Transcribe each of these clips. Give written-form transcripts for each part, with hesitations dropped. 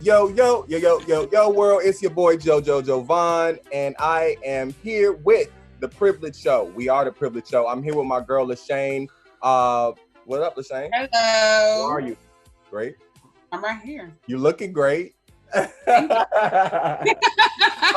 Yo, world, it's your boy JoJo Jovan, and I am here with The Privilege Show. We are The Privilege Show. I'm here with my girl, LaShane. What up, LaShane? Hello. How are you? Great. I'm right here. You're looking great. I'm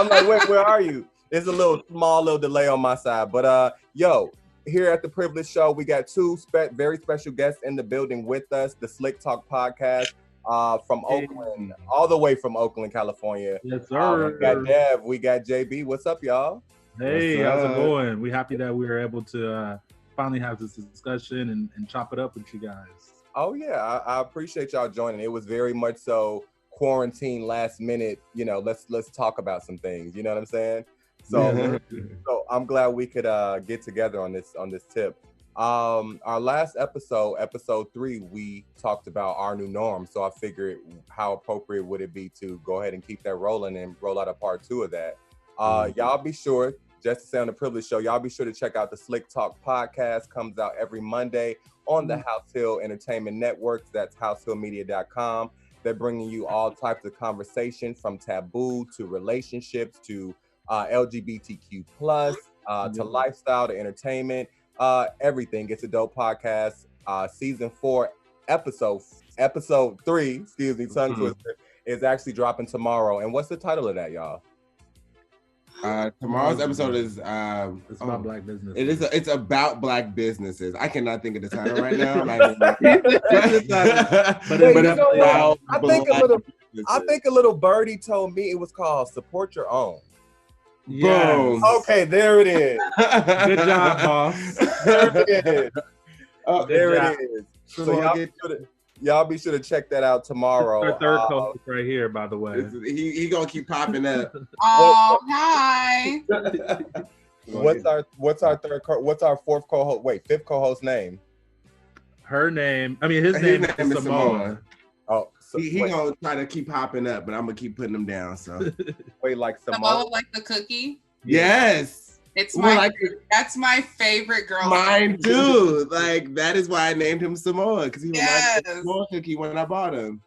like, where are you? There's a small little delay on my side, but here at The Privilege Show, we got two very special guests in the building with us, the Slick Talk Podcast. From Oakland, all the way from Oakland, California. Yes, sir. We got Dev, we got JB. What's up, y'all? Hey, how's it going? We're happy that we were able to finally have this discussion and chop it up with you guys. Oh yeah, I appreciate y'all joining. It was very much so quarantine last minute. You know, let's talk about some things. You know what I'm saying? So, so I'm glad we could get together on this tip. Our last episode 3, we talked about our new norm. So I figured how appropriate would it be to go ahead and keep that rolling and roll out a part 2 of that. Y'all be sure, just to say on The Privilege Show, y'all be sure to check out the Slick Talk Podcast. Comes out every Monday on the HausHill Entertainment Network. That's HausHillMedia.com. They're bringing you all types of conversation, from taboo to relationships to LGBTQ plus to lifestyle to entertainment. Everything. It's a dope podcast. Season 4, episode 3, tongue twister, is actually dropping tomorrow. And what's the title of that, y'all? Tomorrow's episode is it's about black business. It's about black businesses. I cannot think of the title right now. I think a little birdie told me it was called Support Your Own. Yes. Boom. Okay, there it is. Good job, boss. There it is. There it is. So y'all be sure to check that out tomorrow. Our third co-host right here, by the way. He gonna keep popping up. Oh, hi. What's our fourth co-host? Wait, fifth co-host name? His name is Samoa. Oh, so, he gonna try to keep popping up, but I'm gonna keep putting him down. So wait, like Samoa, like the cookie? Yes. It's that's my favorite girl. Mine too. Like, that is why I named him Samoa, because he was like a Samoa cookie when I bought him.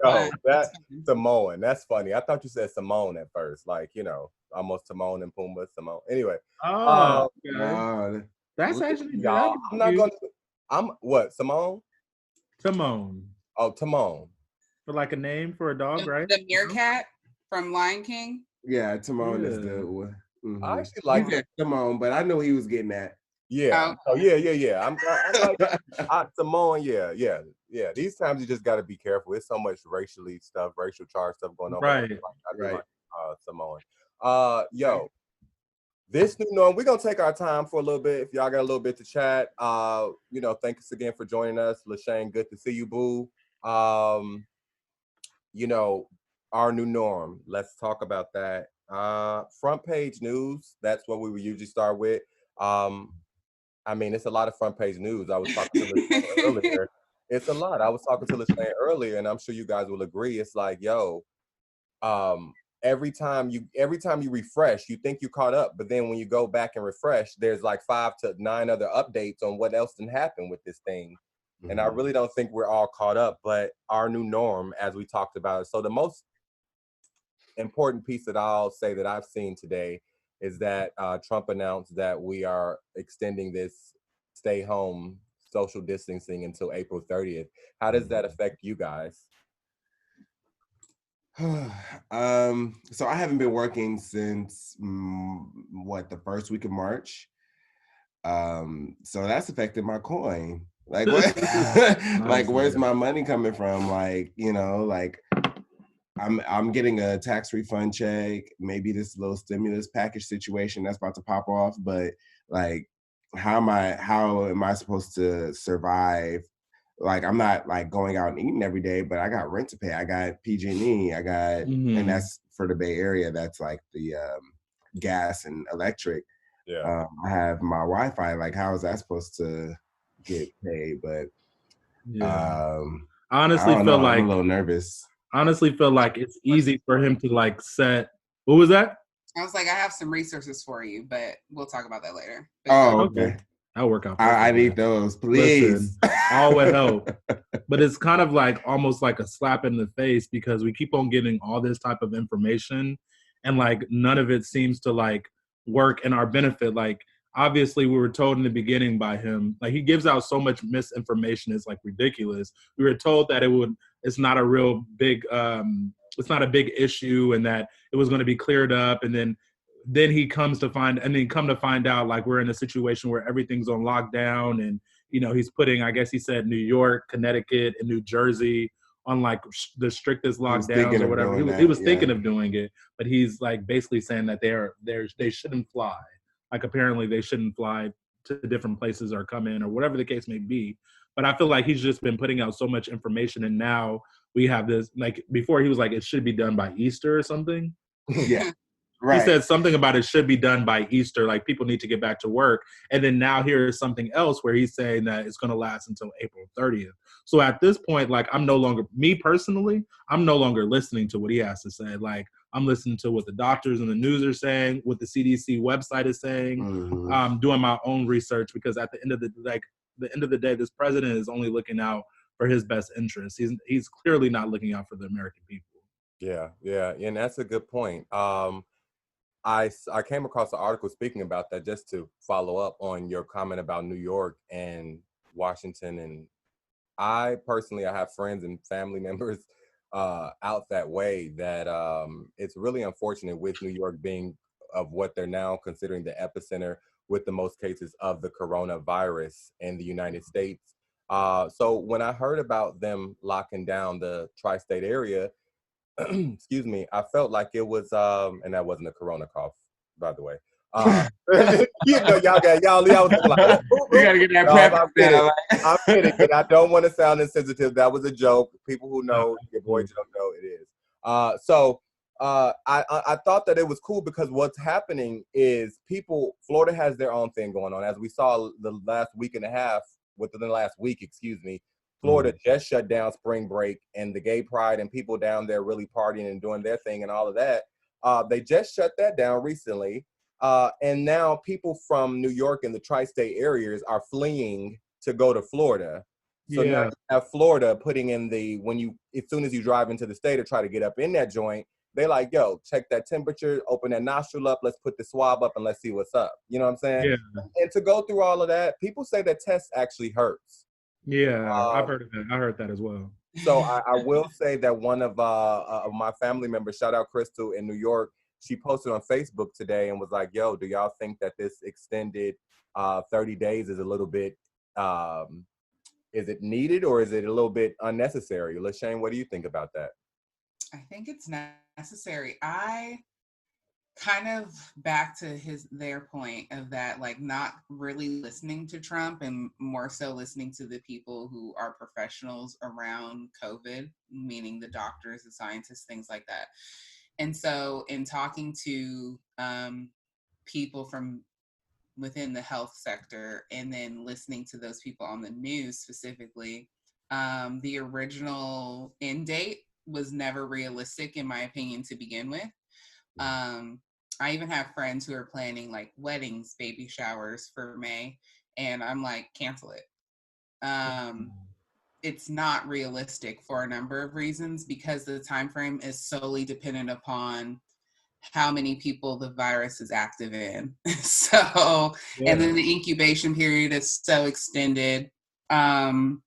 No, that's Samoan. That's funny. I thought you said Simone at first, like, you know, almost Timon and Pumbaa. Simone. Anyway. That's actually y'all. I'm not gonna. I'm what? Simone. Timon. Oh, Timon. For like a name for a dog, right? The meerkat from Lion King. Yeah, Timon is the one. Mm-hmm. I actually like it. Timon, but I know he was getting that. Yeah. Oh, yeah. I'm like Timon. Yeah. These times you just got to be careful. There's so much racial charge stuff going on. Right. Like Timon. This new norm, we're gonna take our time for a little bit. If y'all got a little bit to chat, thanks again for joining us. LaShane, good to see you, boo. Our new norm. Let's talk about that. Front page news. That's what we would usually start with. It's a lot of front page news. I was talking to LaShane earlier. It's a lot. I was talking to LaShane earlier, and I'm sure you guys will agree. It's like, every time you refresh, you think you caught up, but then when you go back and refresh, there's like 5 to 9 other updates on what else didn't happen with this thing. Mm-hmm. And I really don't think we're all caught up, but our new norm, as we talked about. So the most important piece that I'll say that I've seen today is that Trump announced that we are extending this stay home social distancing until April 30th. How does that affect you guys? So I haven't been working since the first week of March. So that's affected my coin. Like, what? Like, where's my money coming from? Like, I'm getting a tax refund check, maybe this little stimulus package situation that's about to pop off, but like, how am I supposed to survive? Like, I'm not like going out and eating every day, but I got rent to pay. I got PG&E. I got, and that's for the Bay Area. That's like the gas and electric. Yeah. I have my Wi-Fi. Like, how is that supposed to get paid? But honestly, I'm a little nervous. Honestly, feel like it's easy for him to like set. What was that? I was like, I have some resources for you, but we'll talk about that later. Oh, okay. That'll work out. I need those, please. Listen, all would help. But it's kind of like almost like a slap in the face because we keep on getting all this type of information and like none of it seems to like work in our benefit. Like obviously we were told in the beginning by him, like he gives out so much misinformation, it's like ridiculous. We were told that it's not a real big it's not a big issue and that it was going to be cleared up, and then he come to find out like we're in a situation where everything's on lockdown, and you know he's putting, I guess he said, New York, Connecticut, and New Jersey on like the strictest lockdowns or whatever. He was thinking of doing it, but he's like basically saying that they shouldn't fly. Like apparently they shouldn't fly to different places or come in or whatever the case may be. But I feel like he's just been putting out so much information, and now we have this, like before he was like it should be done by Easter or something. Yeah. Right. He said something about it should be done by Easter, like people need to get back to work. And then now here's something else where he's saying that it's going to last until April 30th. So at this point, like I'm no longer listening to what he has to say. Like I'm listening to what the doctors and the news are saying, what the CDC website is saying, doing my own research, because at the end of the day, this president is only looking out for his best interests. He's clearly not looking out for the American people. Yeah, and that's a good point. I came across an article speaking about that, just to follow up on your comment about New York and Washington. And I have friends and family members out that way, that it's really unfortunate with New York being of what they're now considering the epicenter with the most cases of the coronavirus in the United States. So when I heard about them locking down the tri-state area, excuse me, I felt like it was, and that wasn't a corona cough, by the way. You know, y'all was like, you gotta get that I'm kidding. And I don't want to sound insensitive. That was a joke. People who know, your boy Joe know it is. So I thought that it was cool because what's happening is Florida has their own thing going on. As we saw the last week and a half, within the last week, excuse me, Florida just shut down spring break, and the gay pride and people down there really partying and doing their thing and all of that. They just shut that down recently. And now people from New York and the tri-state areas are fleeing to go to Florida. So now you have Florida putting in as soon as you drive into the state or try to get up in that joint, they like, yo, check that temperature, open that nostril up, let's put the swab up and let's see what's up. You know what I'm saying? Yeah. And to go through all of that, people say that test actually hurts. Yeah, I've heard of that. I heard that as well. So I will say that one of my family members, shout out Crystal in New York, she posted on Facebook today and was like, yo, do y'all think that this extended 30 days is a little bit, is it needed or is it a little bit unnecessary? LaShane, what do you think about that? I think it's necessary. I kind of back to their point of that, like not really listening to Trump and more so listening to the people who are professionals around COVID, meaning the doctors, the scientists, things like that. And so in talking to people from within the health sector and then listening to those people on the news specifically, the original end date was never realistic, in my opinion, to begin with. I even have friends who are planning like weddings, baby showers for May, and I'm like, cancel it. It's not realistic for a number of reasons, because the time frame is solely dependent upon how many people the virus is active in. So, and then the incubation period is so extended. And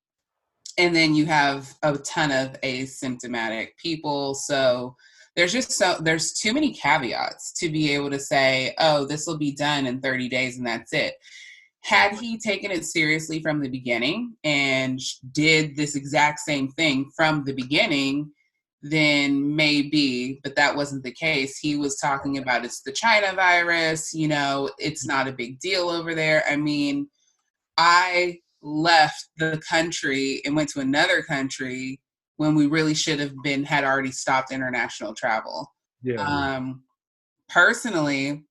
then you have a ton of asymptomatic people. So there's too many caveats to be able to say, oh, this will be done in 30 days and that's it. Had he taken it seriously from the beginning and did this exact same thing from the beginning, then maybe, but that wasn't the case. He was talking about it's the China virus, you know, it's not a big deal over there. I mean, I left the country and went to another country when we really should have had already stopped international travel. Personally,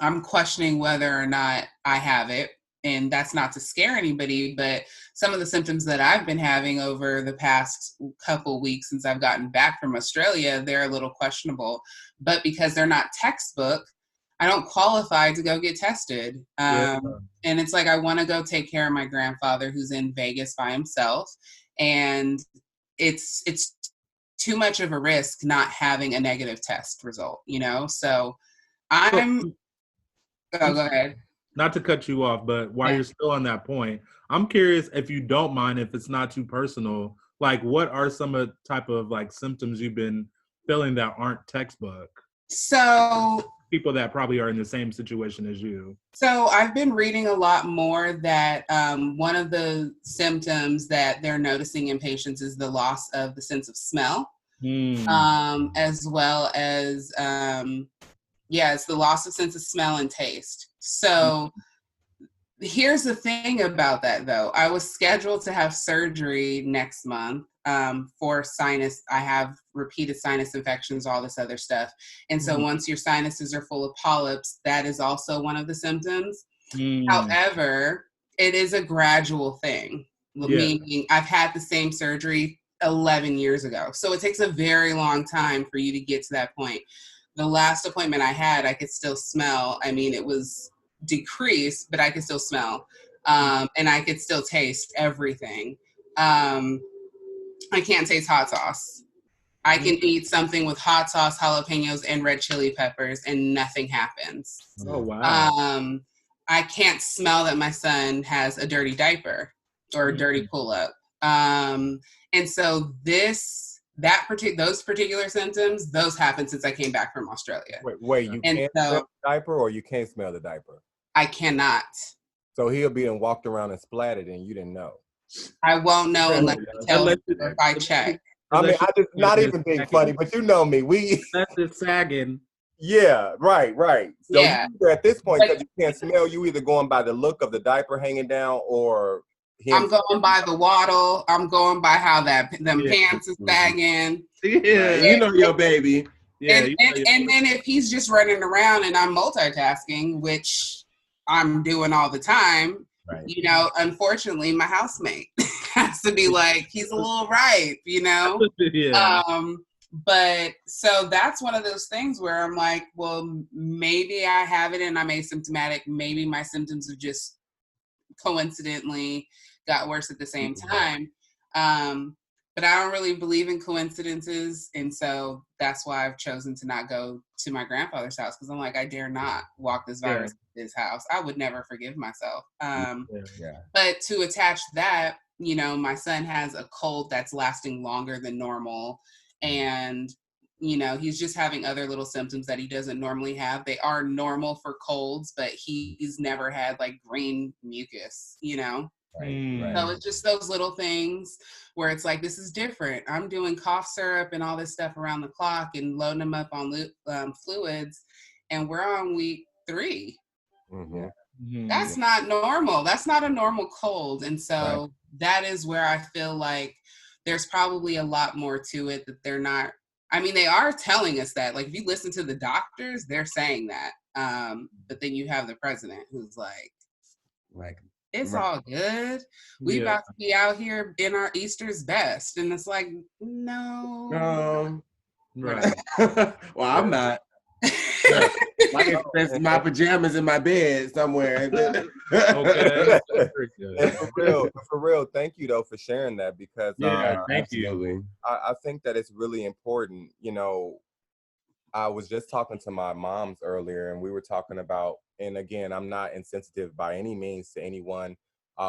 I'm questioning whether or not I have it. And that's not to scare anybody, but some of the symptoms that I've been having over the past couple weeks since I've gotten back from Australia, they're a little questionable. But because they're not textbook, I don't qualify to go get tested. And it's like, I want to go take care of my grandfather who's in Vegas by himself. and it's too much of a risk not having a negative test result, you know? So go ahead. Not to cut you off, but while you're still on that point, I'm curious, if you don't mind, if it's not too personal, like what are some of type of like symptoms you've been feeling that aren't textbook? So people that probably are in the same situation as you. So I've been reading a lot more that one of the symptoms that they're noticing in patients is the loss of the sense of smell, as well as, it's the loss of sense of smell and taste. So here's the thing about that, though. I was scheduled to have surgery next month for sinus. I have repeated sinus infections, all this other stuff. And so once your sinuses are full of polyps, that is also one of the symptoms. However, it is a gradual thing, meaning I've had the same surgery 11 years ago. So it takes a very long time for you to get to that point. The last appointment I had, I could still smell. I mean, it was decreased, but I could still smell. And I could still taste everything. I can't taste hot sauce. I can eat something with hot sauce, jalapenos, and red chili peppers, and nothing happens. Oh, wow. I can't smell that my son has a dirty diaper or a dirty pull-up. And so those particular symptoms, those happened since I came back from Australia. Wait, you can't smell the diaper, or you can't smell the diaper? I cannot. So he'll be and walked around and splattered, and you didn't know. I won't know unless if I check. I mean, I just not even being funny, but you know me. That's it sagging. Yeah, right. So you're at this point, because you can't smell, you either going by the look of the diaper hanging down, or I'm going by the waddle. I'm going by how them pants is sagging. Yeah, you know your baby. Yeah, and then if he's just running around and I'm multitasking, which I'm doing all the time, you know, unfortunately, my housemate has to be like, he's a little ripe, you know? But so that's one of those things where I'm like, well, maybe I have it and I'm asymptomatic. Maybe my symptoms have just coincidentally got worse at the same time. But I don't really believe in coincidences. And so that's why I've chosen to not go to my grandfather's house, because I'm like, I dare not walk this virus to his house. I would never forgive myself. But to attach that, you know, my son has a cold that's lasting longer than normal. And, you know, he's just having other little symptoms that he doesn't normally have. They are normal for colds, but he's never had like green mucus, you know? So it's just those little things where it's like, this is different. I'm doing cough syrup and all this stuff around the clock and loading them up on fluids, and we're on week 3. That's not normal. That's not a normal cold. And so that is where I feel like there's probably a lot more to it that they're not. I mean, they are telling us that. Like, if you listen to the doctors, they're saying that. But then you have the president who's like, it's all good. We about to be out here in our Easter's best. And it's like, no. Well, I'm not. My pajamas in my bed somewhere. Okay. For real, thank you though for sharing that, because thank you. I think that it's really important. You know, I was just talking to my moms earlier, and we were talking about, and again, I'm not insensitive by any means to anyone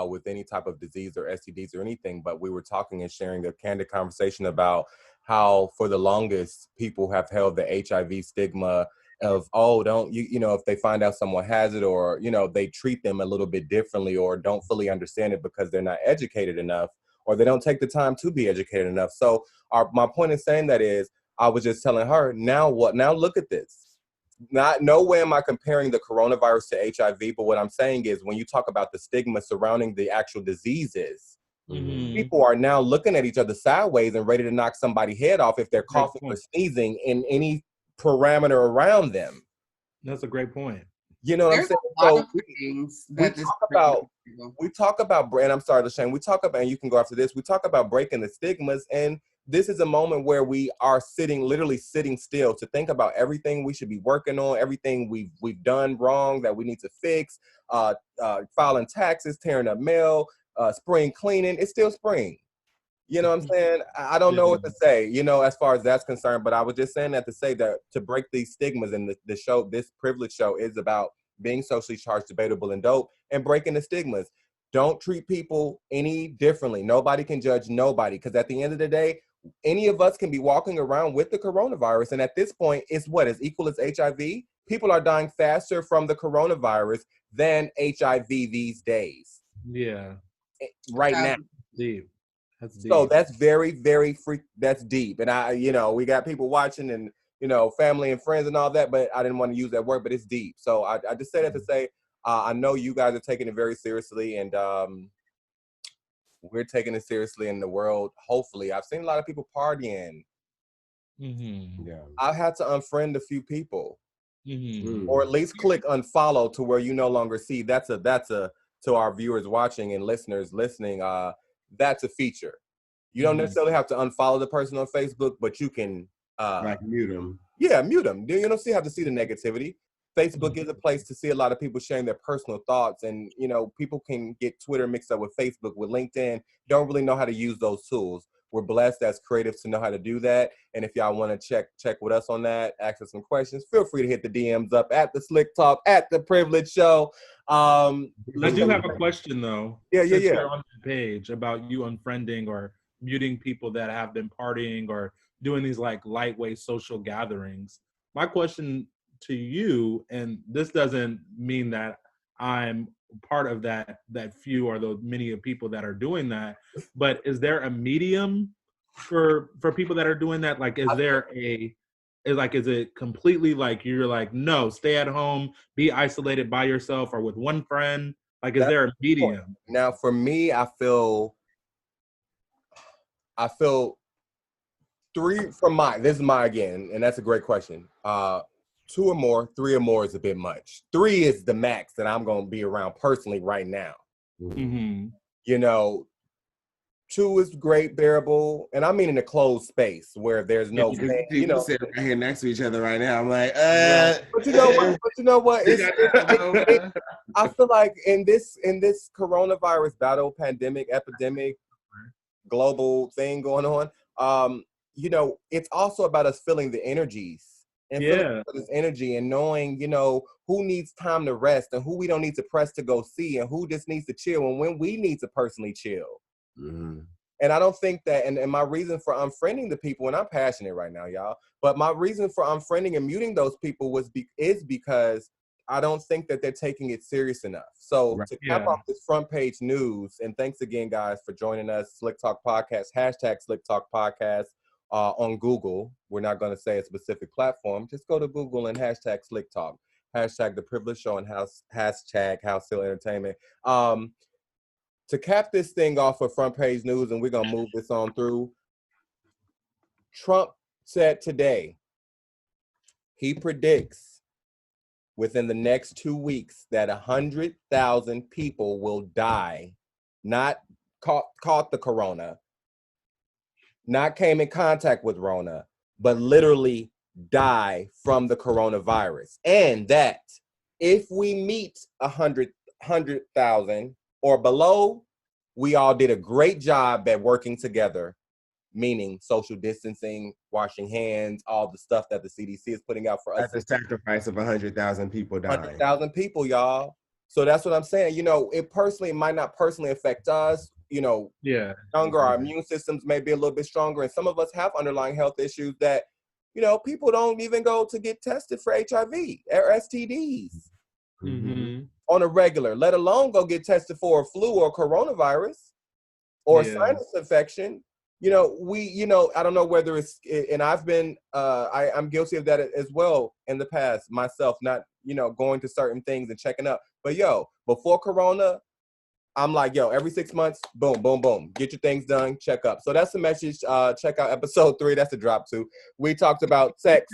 with any type of disease or STDs or anything, but we were talking and sharing a candid conversation about how for the longest people have held the HIV stigma of, don't you know, if they find out someone has it, or, you know, they treat them a little bit differently, or don't fully understand it because they're not educated enough, or they don't take the time to be educated enough. So my point in saying that is, I was just telling her, now what? Now look at this. No way am I comparing the coronavirus to HIV, but what I'm saying is, when you talk about the stigma surrounding the actual diseases, people are now looking at each other sideways and ready to knock somebody's head off if they're coughing or sneezing in any parameter around them. That's a great point. You know what I'm saying? So we talk about, and I'm sorry, LaShane, we talk about, and you can go after this, we talk about breaking the stigmas, and this is a moment where we are literally sitting still to think about everything we should be working on, everything we've done wrong that we need to fix, filing taxes, tearing up mail, spring cleaning. It's still spring. You know what I'm saying? I don't know what to say, you know, as far as that's concerned, but I was just saying that to say that to break these stigmas, and the show, this privilege show, is about being socially charged, debatable, and dope, and breaking the stigmas. Don't treat people any differently. Nobody can judge nobody, because at the end of the day, any of us can be walking around with the coronavirus. And at this point, it's what is equal as HIV. People are dying faster from the coronavirus than HIV these days. Yeah. Right now. Deep. That's deep. So that's very, very that's deep. And you know, we got people watching, and, you know, family and friends and all that, but I didn't want to use that word, but it's deep. So I just say that to say, I know you guys are taking it very seriously, and we're taking it seriously in the world. Hopefully, I've seen a lot of people partying. Mm-hmm. Yeah. I've had to unfriend a few people, Mm-hmm. or at least click unfollow to where you no longer see. That's a to our viewers watching and listeners listening. That's a feature. You don't necessarily have to unfollow the person on Facebook, but you can like mute them. Yeah, mute them. You don't have to see the negativity. Facebook is a place to see a lot of people sharing their personal thoughts, and, you know, people can get Twitter mixed up with Facebook, with LinkedIn, don't really know how to use those tools. We're blessed as creatives to know how to do that. And if y'all want to check with us on that, ask us some questions, feel free to hit the DMs up at the Slick Talk, at the Privilege Show. I do have a question though. Yeah. You're on the page about you unfriending or muting people that have been partying or doing these like lightweight social gatherings. My question to you, and this doesn't mean that I'm part of that few or the many of people that are doing that, but is there a medium for people that are doing that? Like, is it completely like you're like, no, stay at home, be isolated by yourself or with one friend? Like, is there a medium? Now, for me, I feel this is my again, and that's a great question. 2 or more, 3 or more is a bit much. 3 is the max that I'm going to be around personally right now. Mm-hmm. You know, 2 is great, bearable, and I mean in a closed space where there's no, you know, sitting right here next to each other right now. I'm like, But you know what? I feel like in this coronavirus battle, pandemic, epidemic, global thing going on, you know, it's also about us feeling the energies and feeling this energy, and knowing, you know, who needs time to rest and who we don't need to press to go see, and who just needs to chill and when we need to personally chill. Mm-hmm. And I don't think that, and my reason for unfriending the people, and I'm passionate right now, y'all, but my reason for unfriending and muting those people is because I don't think that they're taking it serious enough. So to cap off this front page news, and thanks again, guys, for joining us, Slick Talk Podcast, hashtag Slick Talk Podcast on Google. We're not going to say a specific platform. Just go to Google and hashtag Slick Talk, hashtag The Privilege Show, and hashtag HausHill Entertainment. To cap this thing off of front page news, and we're going to move this on through, Trump said today, he predicts within the next 2 weeks that 100,000 people will die, not caught the corona, not came in contact with Rona, but literally die from the coronavirus. And that if we meet 100,000 or below, we all did a great job at working together, meaning social distancing, washing hands, all the stuff that the CDC is putting out for us. At the sacrifice of 100,000 people dying. 100,000 people, y'all. So that's what I'm saying. You know, it might not personally affect us. You know, younger, our immune systems may be a little bit stronger. And some of us have underlying health issues that, you know, people don't even go to get tested for HIV or STDs on a regular, let alone go get tested for a flu or coronavirus or sinus infection. You know, I don't know whether it's, and I've been, I'm guilty of that as well in the past myself, not, you know, going to certain things and checking up. But before Corona, I'm like, every 6 months, boom, boom, boom, get your things done, check up. So that's the message. Check out episode 3. That's a drop too. We talked about sex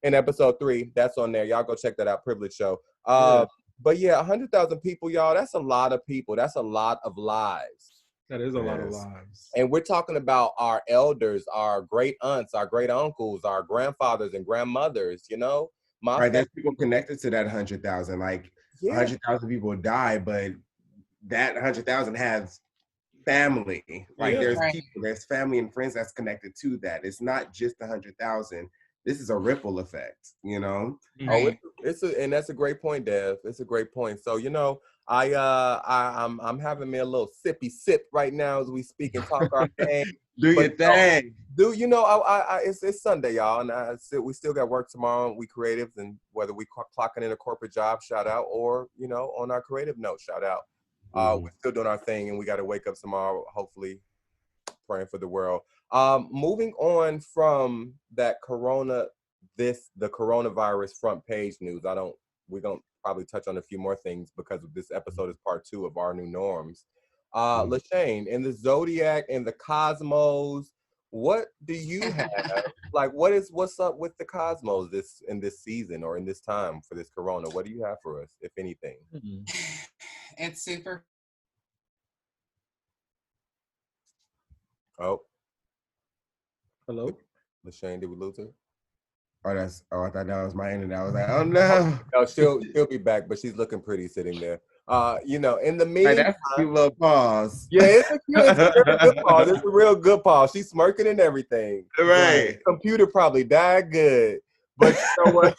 in episode 3. That's on there. Y'all go check that out. Privilege Show. But 100,000 people, y'all, that's a lot of people. That's a lot of lives. That is a lot of lives. And we're talking about our elders, our great aunts, our great uncles, our grandfathers and grandmothers, you know? There's people connected to that 100,000. Like 100,000 people die, but that 100,000 has family. Like there's Right. people, there's family and friends that's connected to that. It's not just 100,000. This is a ripple effect, you know? Oh, and that's a great point, Dev. It's a great point. So, you know, I'm having me a little sippy sip right now as we speak and talk our game. Do your thing. You know, it's Sunday, y'all, and we still got work tomorrow. We creatives, and whether we clocking in a corporate job, shout out, or you know, on our creative note, shout out. We're still doing our thing, and we got to wake up tomorrow, hopefully, praying for the world. Moving on from that the coronavirus front page news. We're gonna probably touch on a few more things because this episode is part 2 of our new norms. LaShane, in the Zodiac and the Cosmos, what do you have? Like, what's up with the Cosmos in this season or in this time for this corona? What do you have for us, if anything? It's super. Oh, hello, LaShane, did we lose her? I thought that was my internet. I was like, oh no. No, she'll be back, but she's looking pretty sitting there. You know, in the meantime, that's a cute little pause. Yeah, it's a real good pause. It's a real good pause. She's smirking and everything. Right. Computer probably died good. But you know what?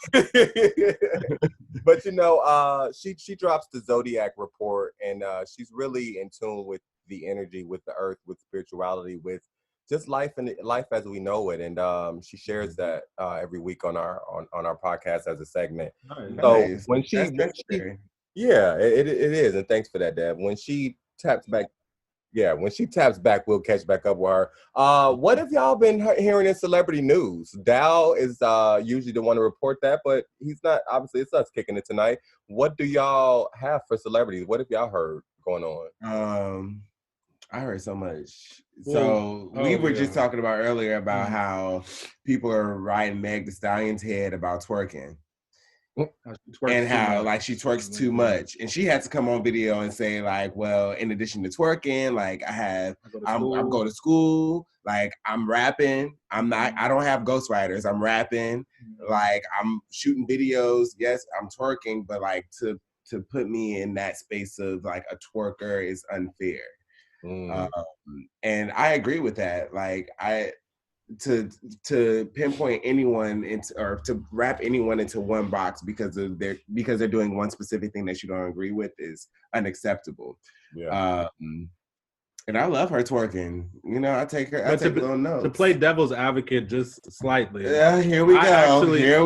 But you know, she drops the Zodiac report, and she's really in tune with the energy, with the earth, with spirituality, with just life and life as we know it. And she shares that every week on our podcast as a segment. Nice. So when she yeah, it is, and thanks for that, Deb. When she taps back, we'll catch back up with her. What have y'all been hearing in celebrity news? Dow is usually the one to report that, but he's not. Obviously, it's us kicking it tonight. What do y'all have for celebrities? What have y'all heard going on? I heard so much. So we were just talking about earlier about how people are riding Meg Thee Stallion's head about twerking. And how like she twerks too much, and she had to come on video and say like, well, in addition to twerking, like I'm going to school, like I'm rapping, I don't have ghostwriters, I'm rapping, like I'm shooting videos, yes, I'm twerking, but like to put me in that space of like a twerker is unfair. And I agree with that. Like to pinpoint anyone into, or to wrap anyone into one box because they're doing one specific thing that you don't agree with is unacceptable. Yeah. And I love her twerking. You know, I take little notes. To play devil's advocate just slightly. Yeah, here we go. Here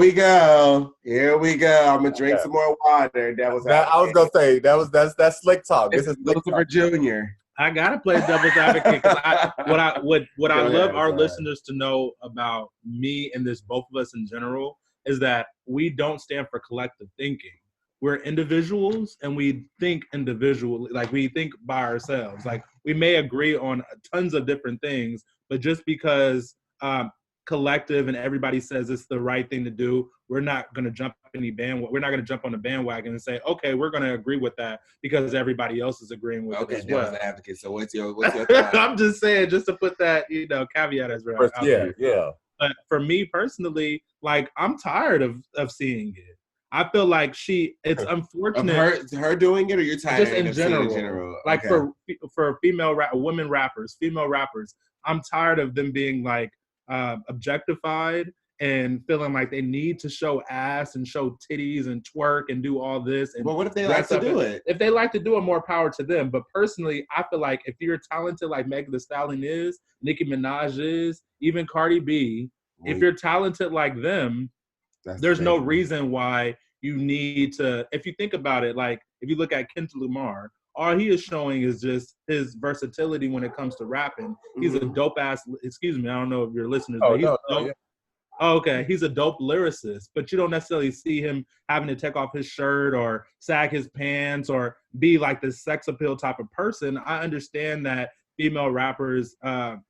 we go. I'm gonna drink some more water. Devil's advocate. I was gonna say that's slick talk. This is Lucifer Jr. I gotta play devil's advocate because what I love our listeners to know about me and both of us in general is that we don't stand for collective thinking. We're individuals and we think individually, like we think by ourselves. Like we may agree on tons of different things, but just because collective and everybody says it's the right thing to do, we're not going to jump we're not going to jump on the bandwagon and say, okay, we're going to agree with that because everybody else is agreeing with it as well. Okay, advocate. So what's your thought? I'm just saying, just to put that, caveat as well. Yeah. But for me personally, like I'm tired of seeing it. I feel like it's unfortunate. Of her doing it, or you're tired just in general. Like for female rappers, I'm tired of them being like objectified and feeling like they need to show ass and show titties and twerk and do all this. And well, what if they like to do it? If they like to do it, more power to them. But personally, I feel like if you're talented like Meg Thee Stallion is, Nicki Minaj is, even Cardi B, if you're talented like them, there's no reason why you need to. If you think about it, like if you look at Kendrick Lamar, all he is showing is just his versatility when it comes to rapping. He's a dope ass. Excuse me, I don't know if your listeners. Okay, he's a dope lyricist, but you don't necessarily see him having to take off his shirt or sag his pants or be like this sex appeal type of person. I understand that female rappers,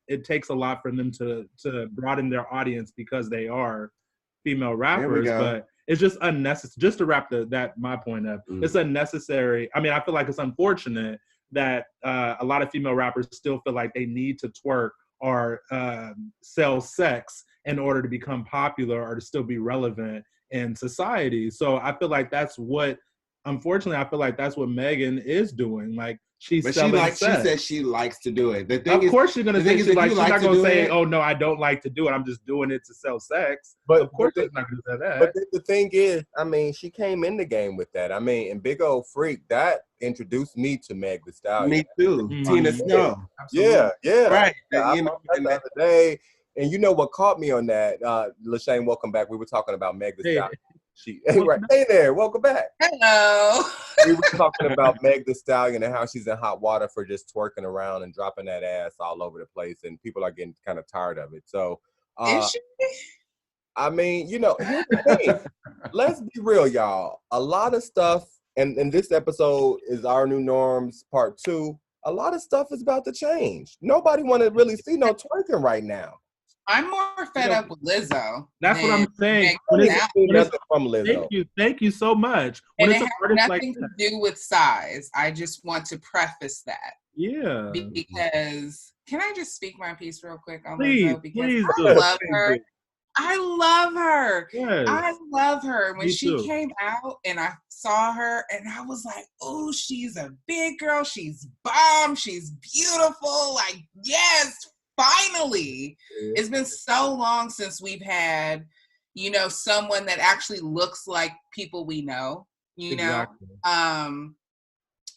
it takes a lot for them to broaden their audience because they are female rappers, but it's just unnecessary. Just to wrap my point up, it's unnecessary. I mean, I feel like it's unfortunate that a lot of female rappers still feel like they need to twerk or sell sex in order to become popular or to still be relevant in society. So I feel like that's what unfortunately, I feel like that's what Megan is doing. Like she's But selling she says she likes to do it. The thing of is, course she's gonna say she's not gonna say, "Oh no, I don't like to do it. I'm just doing it to sell sex." But of course she's not gonna say that. But the thing is, I mean, she came in the game with that. I mean, and Big Old Freak, that introduced me to Meg Thee Stallion. Me too. Tina Snow. Yeah. Right. Yeah, you know, the other day. And you know what caught me on that? LaShane, welcome back. We were talking about Meg Thee Stallion. Right. Hey there, welcome back. Hello. We were talking about Meg Thee Stallion and how she's in hot water for just twerking around and dropping that ass all over the place, and people are getting kind of tired of it. So, is she? I mean, you know, here's the thing. Let's be real, y'all. A lot of stuff, and this episode is Our New Norms Part 2. A lot of stuff is about to change. Nobody want to really see no twerking right now. I'm more fed up with Lizzo. That's what I'm saying. From Lizzo. Thank you so much. And it has nothing to do with size. I just want to preface that. Yeah. Because can I just speak my piece real quick on Lizzo? Because I love her. I love her. Yes. I love her. When she too. came out and I saw her and I was like, oh, she's a big girl. She's bomb. She's beautiful. Like, yes, finally. Yeah. It's been so long since we've had, you know, someone that actually looks like people we know, you exactly. know?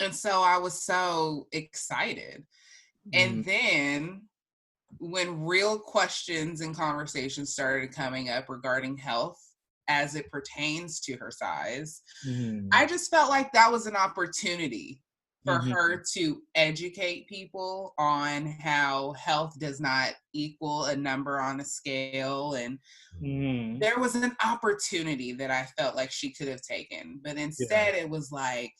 And so I was so excited. And then when real questions and conversations started coming up regarding health as it pertains to her size, I just felt like that was an opportunity for her to educate people on how health does not equal a number on a scale. And there was an opportunity that I felt like she could have taken. But instead it was like,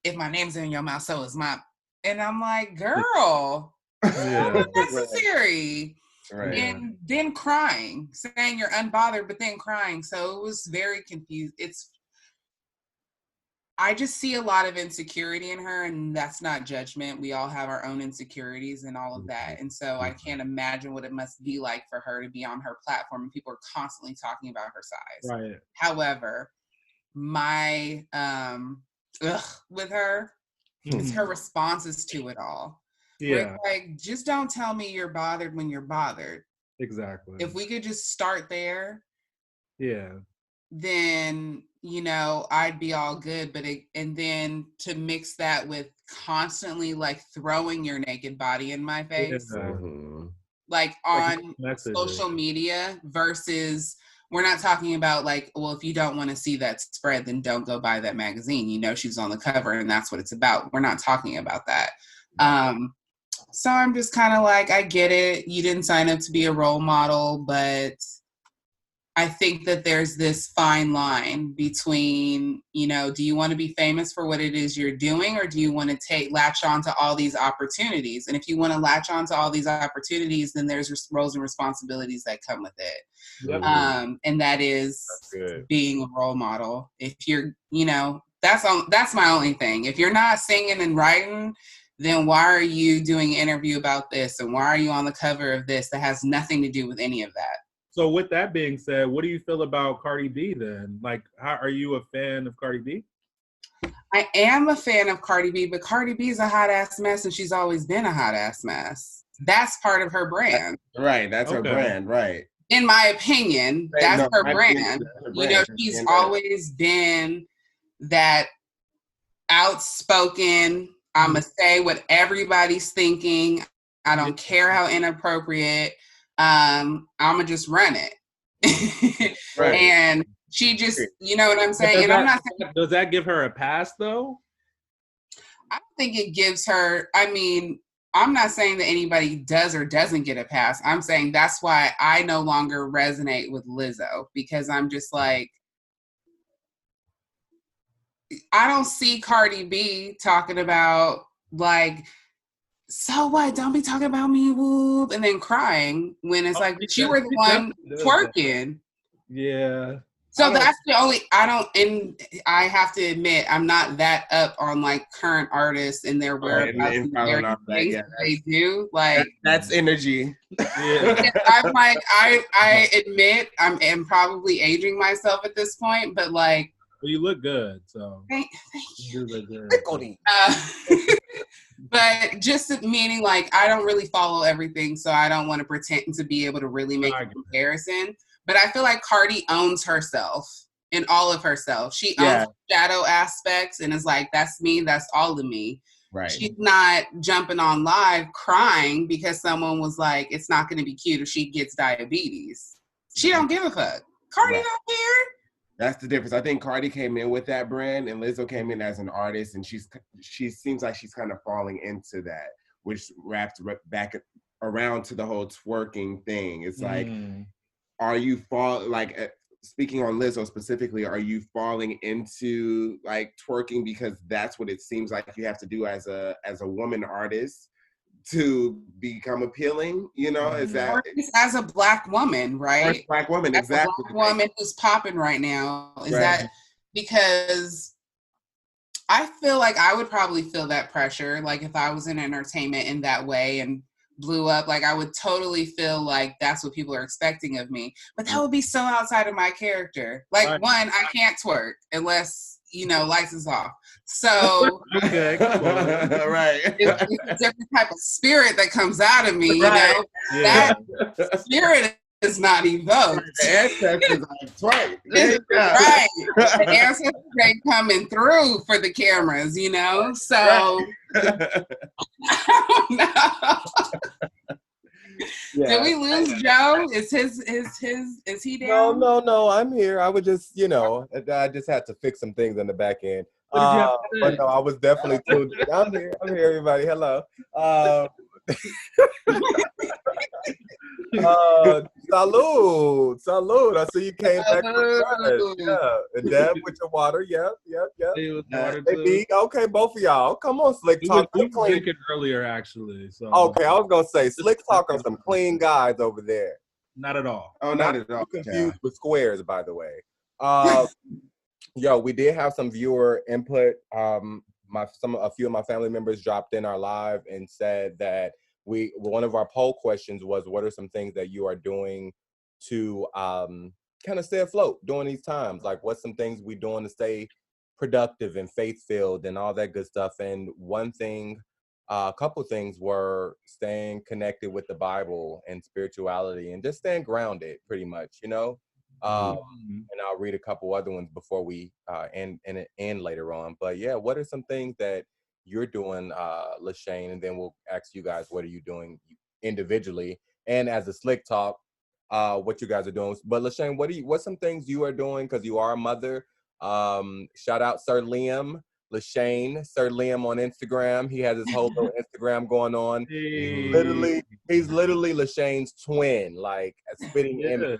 if my name's in your mouth, so is my... And I'm like, girl... unnecessary. Right. And then crying, saying you're unbothered, but then crying. So it was very confused. I just see a lot of insecurity in her, and that's not judgment. We all have our own insecurities and all of that. And so I can't imagine what it must be like for her to be on her platform and people are constantly talking about her size. Right. However, my with her is her responses to it all. Yeah. Like, just don't tell me you're bothered when you're bothered. Exactly. If we could just start there. Yeah. Then, you know, I'd be all good. And then to mix that with constantly like throwing your naked body in my face. Like on social media versus we're not talking about like, well, if you don't want to see that spread, then don't go buy that magazine. You know, she's on the cover and that's what it's about. We're not talking about that. So I'm just kind of like, I get it. You didn't sign up to be a role model, but I think that there's this fine line between, you know, do you want to be famous for what it is you're doing, or do you want to latch on to all these opportunities? And if you want to latch on to all these opportunities, then there's roles and responsibilities that come with it. Yep. And that is being a role model. If you're, you know, that's my only thing. If you're not singing and writing, then why are you doing an interview about this? And why are you on the cover of this that has nothing to do with any of that? So with that being said, what do you feel about Cardi B then? Like, are you a fan of Cardi B? I am a fan of Cardi B, but Cardi B is a hot ass mess and she's always been a hot ass mess. That's part of her brand. Right, that's her brand, right. In my opinion, that's her brand. You know, she's always been that outspoken, I'm going to say what everybody's thinking. I don't care how inappropriate. I'm going to just run it. Right. And she just, you know what I'm saying? And I'm not saying, does that give her a pass though? I don't think it gives her, I mean, I'm not saying that anybody does or doesn't get a pass. I'm saying that's why I no longer resonate with Lizzo, because I'm just like, I don't see Cardi B talking about like, so what? Don't be talking about me, whoop, and then crying when it's like, but you were the one twerking. Yeah. So that's the only, and I have to admit, I'm not that up on like current artists and their whereabouts and they do. Like that's energy. Yeah. I'm like, I admit I'm probably aging myself at this point, but like, But you look good, so. Thank you. You look good. But just meaning like I don't really follow everything, so I don't want to pretend to be able to really make a comparison. But I feel like Cardi owns herself in all of herself. She owns shadow aspects and is like, that's me, that's all of me. Right. She's not jumping on live crying because someone was like, it's not going to be cute if she gets diabetes. She don't give a fuck. Cardi don't care. That's the difference. I think Cardi came in with that brand, and Lizzo came in as an artist, and she seems like she's kind of falling into that, which wraps back around to the whole twerking thing. It's like, are you speaking on Lizzo specifically, are you falling into like twerking because that's what it seems like you have to do as a woman artist to become appealing, you know? Is that or as a Black woman, right? Black woman, as exactly. A Black woman who's popping right now. Is that because I feel like I would probably feel that pressure, like if I was in entertainment in that way and blew up, like I would totally feel like that's what people are expecting of me. But that would be so outside of my character. Like one, I can't twerk unless, lights is off. So okay, right. It's a different type of spirit that comes out of me, you know? Yeah. That spirit is not evoked. The ancestors are twerk. Right. The ancestors ain't coming through for the cameras, So I don't know. Did we lose Joe? Is he down? No, I'm here. I would just, I just had to fix some things on the back end. But no, I was definitely tuned. I'm here, everybody. Hello. Salud. I see you came back. Yeah. And Deb with your water. Yep. Hey, okay, both of y'all. Come on, Slick Talk. We were drinking earlier, actually. So. Okay, I was going to say, Slick Talk are some clean guys over there. Not at all. Oh, not at all. Confused with squares, by the way. Yo, we did have some viewer input. A few of my family members dropped in our live and said that one of our poll questions was, what are some things that you are doing to kind of stay afloat during these times? Like, what's some things we doing to stay productive and faith-filled and all that good stuff? And one thing, a couple things were staying connected with the Bible and spirituality and just staying grounded, pretty much, And I'll read a couple other ones before we end later on. But yeah, what are some things that you're doing, LaShane, and then we'll ask you guys, what are you doing individually and as a Slick Talk, what you guys are doing. But LaShane, what's some things you are doing, because you are a mother? Shout out Sir Liam, LaShane, Sir Liam on Instagram. He has his whole little Instagram going on. Hey. He's literally LaShane's twin, like a spitting image.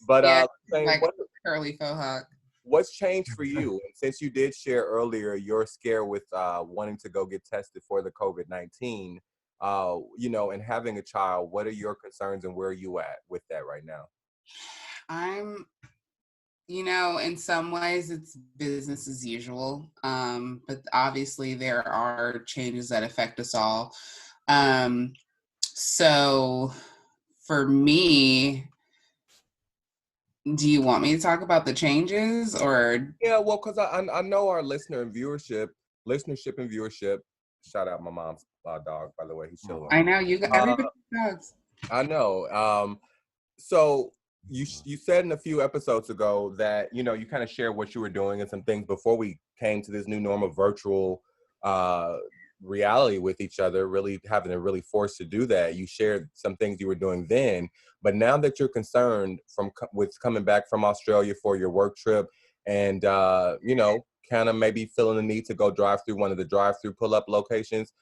But like curly faux hawk. What's changed for you? And since you did share earlier your scare with wanting to go get tested for the COVID-19, and having a child, what are your concerns and where are you at with that right now? I'm, in some ways it's business as usual. But obviously there are changes that affect us all. So for me, do you want me to talk about the changes or? Yeah, well, because I know our listenership and viewership. Shout out my mom's dog, by the way. He's chilling. I know you got everybody dogs. I know. So you said in a few episodes ago that you kind of shared what you were doing and some things before we came to this new normal virtual reality with each other, really having to really force to do that. You shared some things you were doing then, but now that you're concerned with coming back from Australia for your work trip and, kind of maybe feeling the need to go drive through one of the drive-through pull-up locations,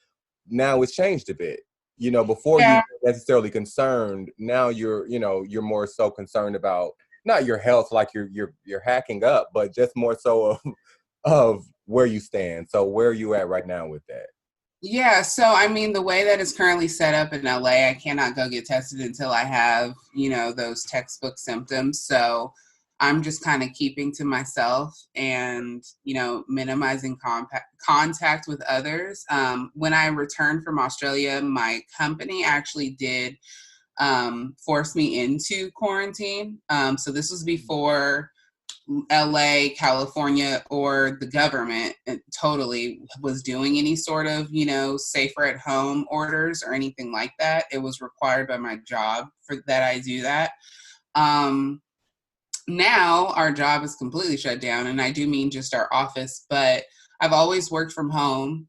now it's changed a bit. Before you were necessarily concerned, now you're more so concerned about not your health, like you're hacking up, but just more so of where you stand. So where are you at right now with that? Yeah, so I mean, the way that it's currently set up in LA, I cannot go get tested until I have, those textbook symptoms. So I'm just kind of keeping to myself and, minimizing contact with others. When I returned from Australia, my company actually did force me into quarantine. So this was before LA, California, or the government totally was doing any sort of, safer at home orders or anything like that. It was required by my job for that I do that. Now our job is completely shut down, and I do mean just our office, but I've always worked from home.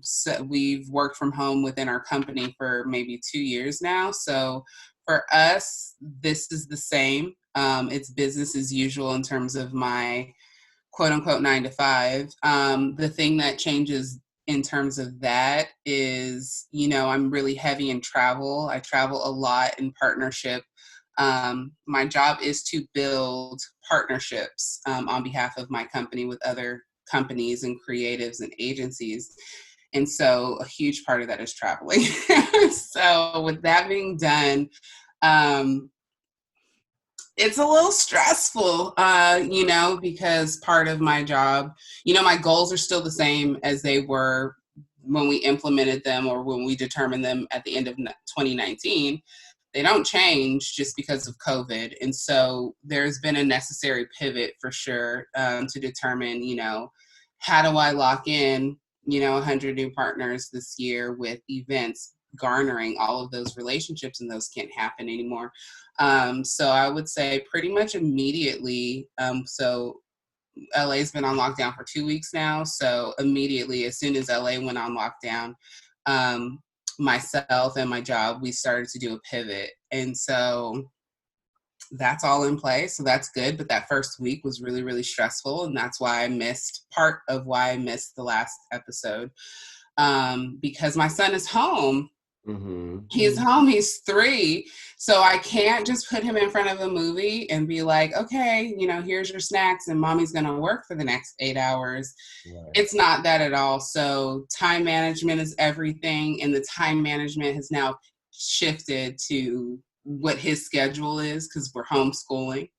So we've worked from home within our company for maybe 2 years now. So for us, this is the same. It's business as usual in terms of my quote unquote 9 to 5. The thing that changes in terms of that is, I'm really heavy in travel. I travel a lot in partnership. My job is to build partnerships on behalf of my company with other companies and creatives and agencies. And so a huge part of that is traveling. So with that being done, it's a little stressful, because part of my job, my goals are still the same as they were when we implemented them or when we determined them at the end of 2019. They don't change just because of COVID. And so there's been a necessary pivot for sure to determine, how do I lock in, 100 new partners this year with events garnering all of those relationships, and those can't happen anymore. So I would say pretty much immediately. So LA's been on lockdown for 2 weeks now. So immediately, as soon as LA went on lockdown, myself and my job, we started to do a pivot. And so that's all in place. So that's good. But that first week was really, really stressful. And that's why I missed the last episode. Because my son is home. Mm-hmm. He's home. He's 3. So I can't just put him in front of a movie and be like, okay, here's your snacks and mommy's going to work for the next 8 hours. Right. It's not that at all. So time management is everything. And the time management has now shifted to what his schedule is because we're homeschooling.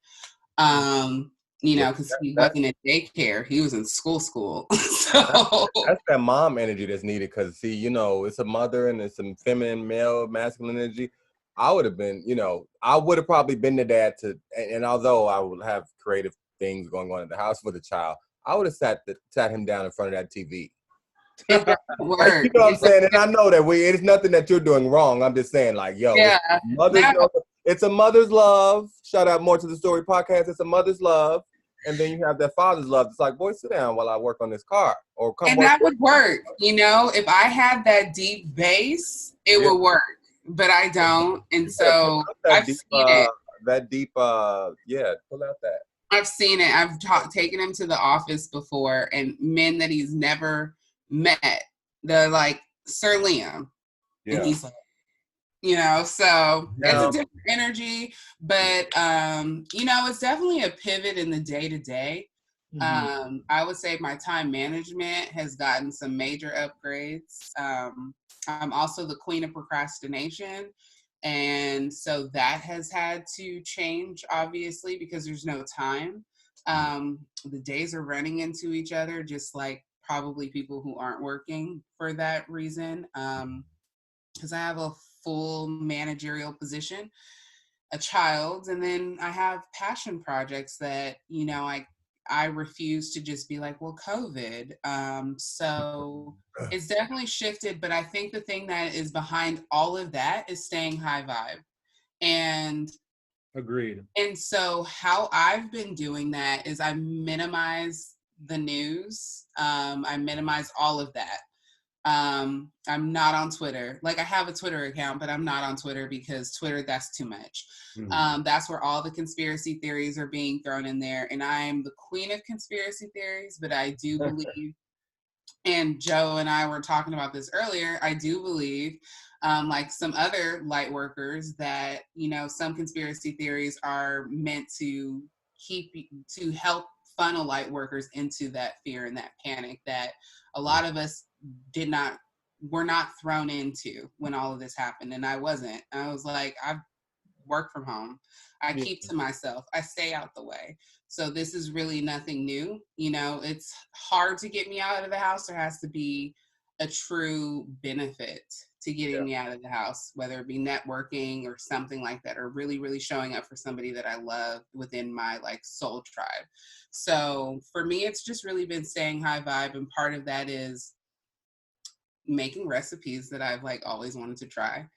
Because he wasn't in daycare, he was in school. So that's that mom energy that's needed. Because it's a mother and it's some feminine, male, masculine energy. I would have been, I would have probably been the dad and although I would have creative things going on in the house for the child, I would have sat him down in front of that TV. You know what I'm saying? And I know that it's nothing that you're doing wrong. I'm just saying, like, yo, yeah. It's a mother's love. Shout out More to the Story podcast. It's a mother's love. And then you have that father's love. It's like, boy, sit down while I work on this car. Or come and that would work. If I had that deep bass, it would work. But I don't. And so I've seen it. That deep, pull out that. I've seen it. I've taken him to the office before, and men that he's never met, they're like, Sir Liam. Yeah. And he's like, so it's a different energy, but it's definitely a pivot in the day-to-day. Mm-hmm. I would say my time management has gotten some major upgrades. I'm also the queen of procrastination, and so that has had to change, obviously, because there's no time. The days are running into each other, just like probably people who aren't working for that reason. Because I have a full managerial position, a child, and then I have passion projects that, I refuse to just be like, well, COVID. So it's definitely shifted, but I think the thing that is behind all of that is staying high vibe. And agreed. And so how I've been doing that is I minimize the news. I minimize all of that. I'm not on Twitter. Like, I have a Twitter account, but I'm not on Twitter because Twitter, that's too much. Mm-hmm. That's where all the conspiracy theories are being thrown in there. And I'm the queen of conspiracy theories, but I do believe, and Joe and I were talking about this earlier, I do believe, like some other light workers, that, some conspiracy theories are meant to help funnel light workers into that fear and that panic that a lot of us were not thrown into when all of this happened. And I wasn't. I was like, I work from home. I keep to myself. I stay out the way. So this is really nothing new. It's hard to get me out of the house. There has to be a true benefit to getting me out of the house, whether it be networking or something like that, or really, really showing up for somebody that I love within my like soul tribe. So for me, it's just really been staying high vibe. And part of that is making recipes that I've like always wanted to try,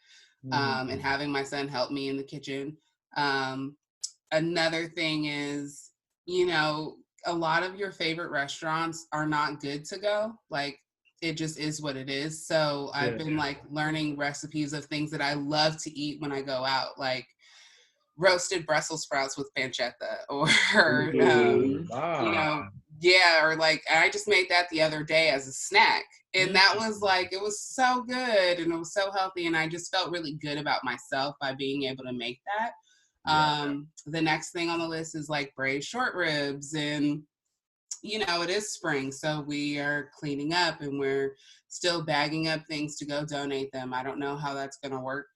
and having my son help me in the kitchen. Another thing is, you know, a lot of your favorite restaurants are not good to go. Like, it just is what it is. So I've been like learning recipes of things that I love to eat when I go out, like roasted Brussels sprouts with pancetta, or you know, or like I just made that the other day as a snack, and that was like, it was so good and it was so healthy, and I just felt really good about myself by being able to make that. The next thing on the list is like braised short ribs, and you know, it is spring, so we are cleaning up and we're still bagging up things to go donate them. I don't know how that's going to work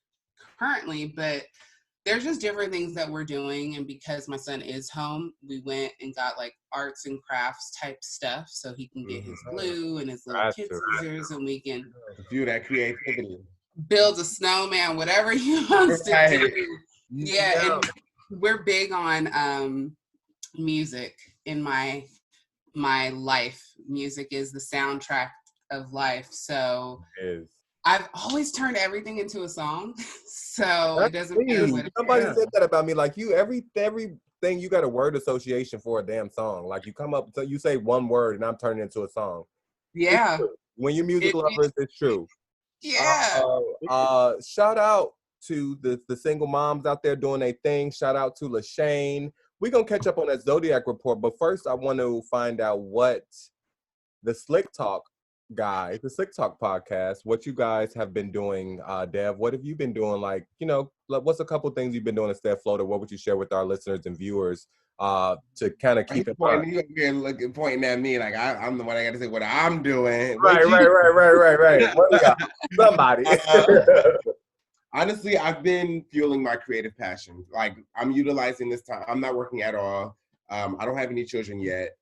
currently, but there's just different things that we're doing. And because my son is home, we went and got like arts and crafts type stuff so he can get his glue and his little kid scissors, and we can view that creativity, build a snowman, whatever he wants to do. Yeah, and we're big on music in my life. Music is the soundtrack of life. So I've always turned everything into a song. So it doesn't matter what somebody said that about me. Like, you, everything you got a word association for a damn song. Like, you come up, so you say one word and I'm turning it into a song. Yeah. When you're music lovers, it's true. Yeah. Shout out to the single moms out there doing their thing. Shout out to LaShane. We're going to catch up on that Zodiac report, but first I want to find out what the Slick Talk guys, the Slick Talk podcast, what you guys have been doing. Dev, what have you been doing? Like, you know, what's a couple things you've been doing to stay afloat, or what would you share with our listeners and viewers to kind of keep it fun? You here looking, pointing at me like I'm the one I got to say what I'm doing. Right. What do y'all? Somebody. Honestly, I've been fueling my creative passion. Like, I'm utilizing this time. I'm not working at all. I don't have any children yet.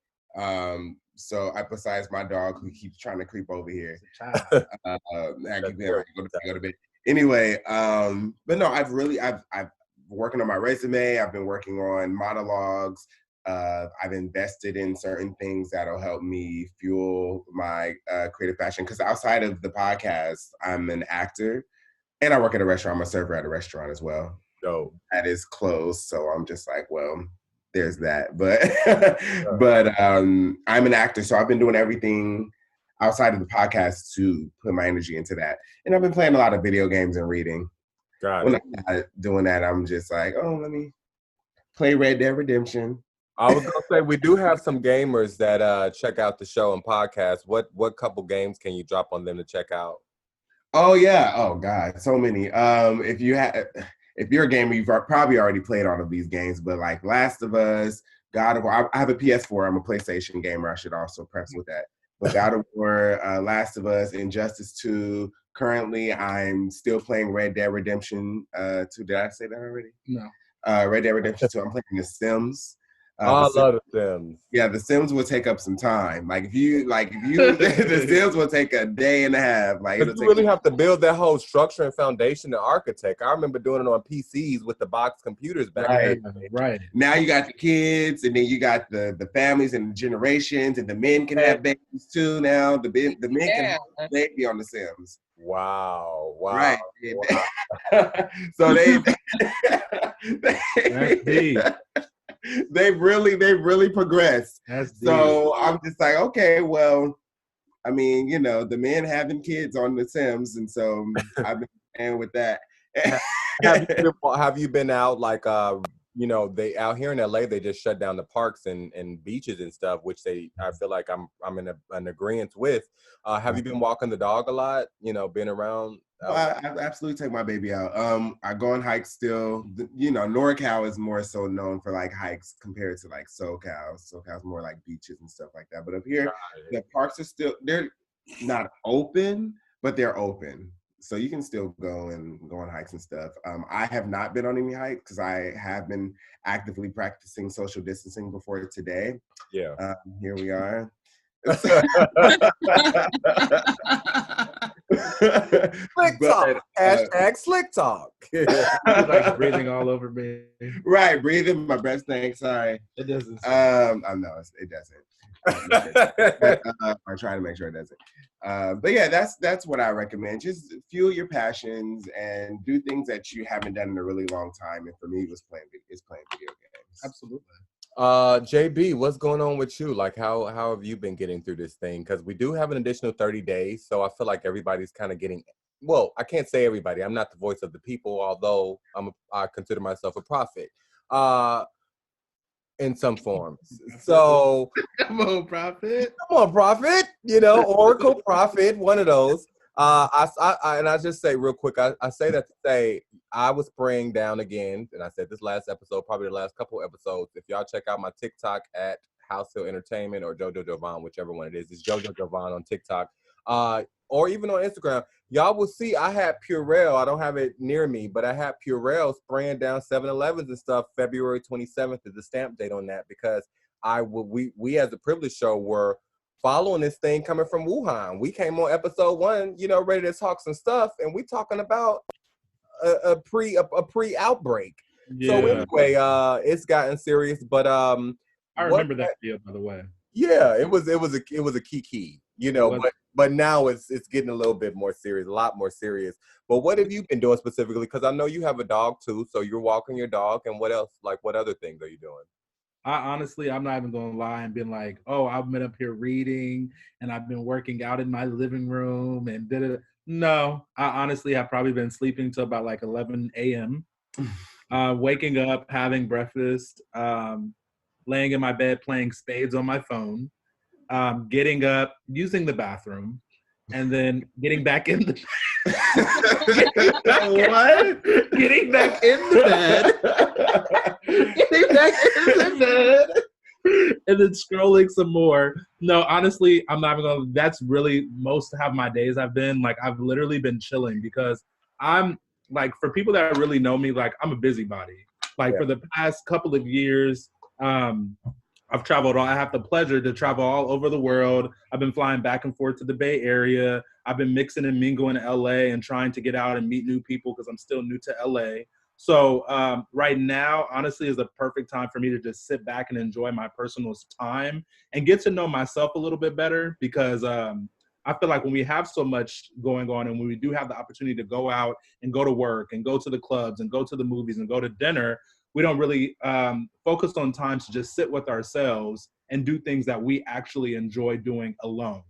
So besides my dog who keeps trying to creep over here. Go to bed. Anyway, but no, I've working on my resume. I've been working on monologues. I've invested in certain things that'll help me fuel my creative passion. Because outside of the podcast, I'm an actor. And I work at a restaurant. I'm a server at a restaurant as well. So that is closed. So I'm just like, well, there's that. But I'm an actor. So I've been doing everything outside of the podcast to put my energy into that. And I've been playing a lot of video games and reading. When I'm not doing that, I'm just like, oh, let me play Red Dead Redemption. I was going to say, we do have some gamers that check out the show and podcast. What couple games can you drop on them to check out? Oh yeah! Oh God, so many. If you're a gamer, you've probably already played all of these games. But like Last of Us, God of War. I have a PS4. I'm a PlayStation gamer. I should also preface with that. But God of War, Last of Us, Injustice 2. Currently, I'm still playing Red Dead Redemption 2. Did I say that already? No. Red Dead Redemption 2. I'm playing The Sims. I love The Sims. Yeah, The Sims will take up some time. If you, The Sims will take a day and a half. You really have to build that whole structure and foundation to architect. I remember doing it on PCs with the box computers back then. Right. Now you got the kids, and then you got the families and the generations, and the men can have babies too. Now the men can have a baby on The Sims. Wow. Right. Wow. So they've really progressed. So I'm just like, okay, well, I mean, you know, the men having kids on The Sims, and so I've been playing with that. Have you been out you know, they out here in LA, they just shut down the parks and beaches and stuff, which I feel like I'm in an agreement with. Have you been walking the dog a lot? You know, been around? I absolutely take my baby out. I go on hikes still. You know, NorCal is more so known for like hikes compared to like SoCal. SoCal's more like beaches and stuff like that. But up here, the parks are they're not open, but they're open. So you can still go on hikes and stuff. I have not been on any hikes because I have been actively practicing social distancing before today. Yeah. Here we are. Slick talk. Hashtag slick talk. Like breathing all over me. Right, breathing. My breath stinks. Sorry. It doesn't. I know it doesn't. I'm trying to make sure it doesn't. But yeah, that's what I recommend. Just fuel your passions and do things that you haven't done in a really long time. And for me, it's playing video games. Absolutely. JB, what's going on with you? Like, how have you been getting through this thing? Because we do have an additional 30 days, so I feel like everybody's kind of getting. Well, I can't say everybody. I'm not the voice of the people, although I consider myself a prophet, in some forms. So come on, prophet. Come on, prophet. You know, Oracle prophet, one of those. I just say real quick. I say that to say I was praying down again, and I said this last episode, probably the last couple episodes. If y'all check out my TikTok at HausHill Entertainment or JoJo Jovan, whichever one it is, it's JoJo Jovan on TikTok, or even on Instagram, y'all will see I had Purell. I don't have it near me, but I had Purell spraying down 7-Elevens and stuff. February 27th is the stamp date on that because we as a privilege show were following this thing coming from Wuhan. We came on episode 1, you know, ready to talk some stuff, and we talking about a pre-outbreak. Yeah. So anyway, it's gotten serious, but I remember that video, by the way. Yeah, it was a key, you know, but now it's getting a little bit more serious, a lot more serious. But what have you been doing specifically? Because I know you have a dog too, so you're walking your dog, and what else? Like, what other things are you doing? Honestly, I'm not even going to lie and been like, oh, I've been up here reading and I've been working out in my living room and No, I honestly have probably been sleeping till about like 11 a.m. Waking up, having breakfast, laying in my bed, playing spades on my phone, getting up, using the bathroom, and then getting back in the Getting back in the bed. Getting back in the bed. And then scrolling some more. No, honestly, I'm not even gonna. That's really most of how my days have been. Like, I've literally been chilling because I'm like, for people that really know me, like, I'm a busybody. Like, for the past couple of years, I've traveled. I have the pleasure to travel all over the world. I've been flying back and forth to the Bay Area. I've been mixing and mingling in LA and trying to get out and meet new people because I'm still new to LA. So right now, honestly, is the perfect time for me to just sit back and enjoy my personal time and get to know myself a little bit better because I feel like when we have so much going on and when we do have the opportunity to go out and go to work and go to the clubs and go to the movies and go to dinner, we don't really focus on time to just sit with ourselves and do things that we actually enjoy doing alone.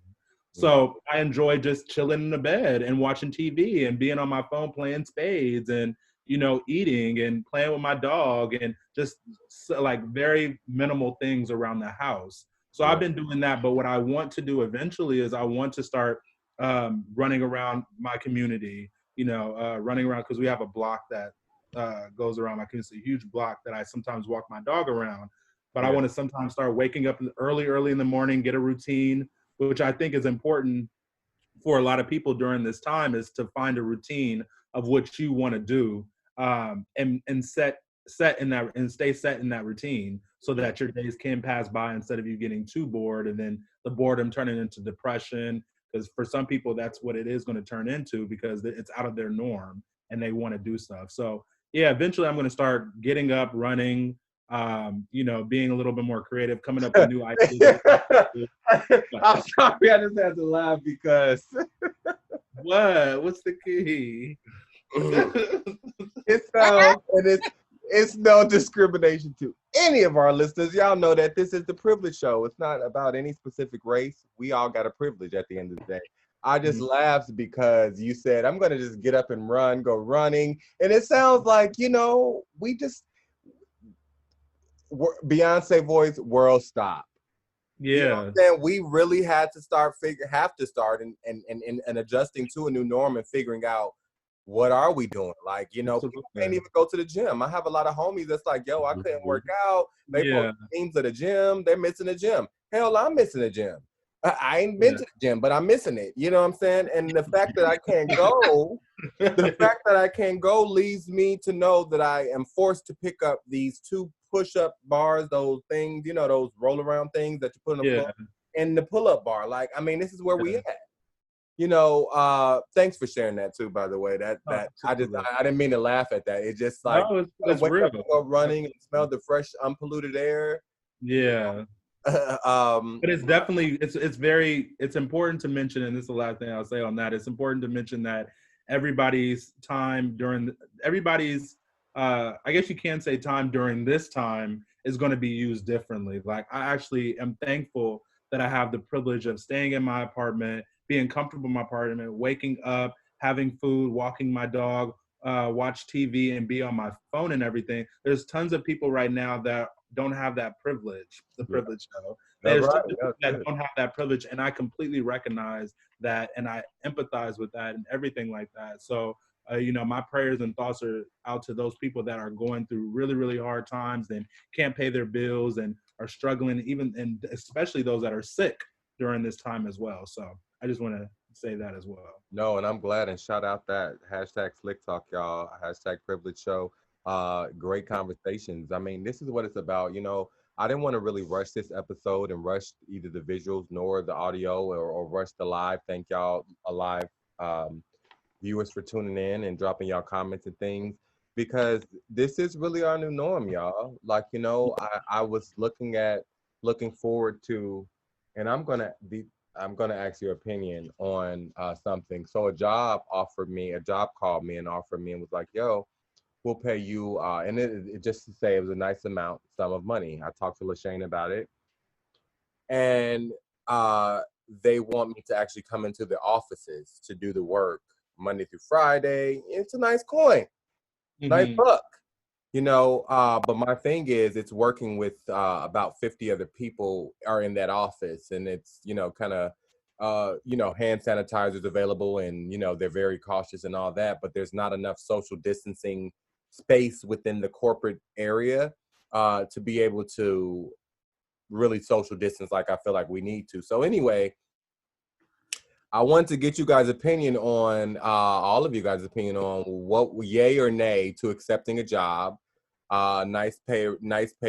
So I enjoy just chilling in the bed and watching TV and being on my phone playing spades and, you know, eating and playing with my dog and just like very minimal things around the house. So I've been doing that. But what I want to do eventually is I want to start running around my community, you know, running around because we have a block that goes around my community. It's a huge block that I sometimes walk my dog around. But I want to sometimes start waking up early in the morning, get a routine, which I think is important for a lot of people during this time, is to find a routine of what you want to do and set in that and stay set in that routine so that your days can pass by instead of you getting too bored and then the boredom turning into depression. Because for some people, that's what it is going to turn into because it's out of their norm and they want to do stuff. So yeah, eventually I'm going to start getting up, running, you know, being a little bit more creative, coming up with new ideas. I'm sorry, I just had to laugh because what's the key? It's no discrimination to any of our listeners. Y'all know that this is the privilege show. It's not about any specific race. We all got a privilege at the end of the day. I just laughed because you said, I'm going to just get up and run, go running. And it sounds like, you know, we just, Beyonce voice, world stop. Yeah. You know what I'm saying? We really have to start and adjusting to a new norm and figuring out what are we doing? Like, you know, people can't even go to the gym. I have a lot of homies that's like, yo, I couldn't work out. They post teams at the gym. They're missing the gym. Hell, I'm missing the gym. I ain't been to the gym, but I'm missing it. You know what I'm saying? And the fact that I can't go, leads me to know that I am forced to pick up these 2 push-up bars, those things, you know, those roll-around things that you put on the floor, and the pull-up bar. Like, I mean, this is where we at. Thanks for sharing that too, by the way. I didn't mean to laugh at that. It just like, no, it's wake real. up and go running and smell the fresh, unpolluted air. Yeah. But it's definitely, it's important to mention, and this is the last thing I'll say on that. It's important to mention that everybody's time I guess you can say time during this time is going to be used differently. Like, I actually am thankful that I have the privilege of staying in my apartment, being comfortable in my apartment, waking up, having food, walking my dog, watch TV and be on my phone and everything. There's tons of people right now that don't have that privilege, There's tons of people that don't have that privilege, and I completely recognize that, and I empathize with that and everything like that. So, my prayers and thoughts are out to those people that are going through really, really hard times and can't pay their bills and are struggling, and especially those that are sick during this time as well. So I just want to say that as well. No, and I'm glad, and shout out that hashtag Slick Talk, y'all, hashtag Privilege Show. Great conversations. I mean, this is what it's about. I didn't want to really rush this episode and rush either the visuals nor the audio or rush the live. Thank y'all alive viewers for tuning in and dropping y'all comments and things, because this is really our new norm, y'all. Like, I was looking forward to, and I'm gonna ask your opinion on something. So a job called me and offered me and was like, yo, we'll pay you, and it just to say it was a nice sum of money. I talked to LaShane about it, and they want me to actually come into the offices to do the work Monday through Friday. It's a nice coin, nice buck, but my thing is, it's working with about 50 other people are in that office, and it's, kind of, hand sanitizers available, and, they're very cautious and all that, but there's not enough social distancing space within the corporate area to be able to really social distance like I feel like we need to. So anyway, I want to get you guys' opinion on, all of you guys' opinion on what, yay or nay to accepting a job, nice pay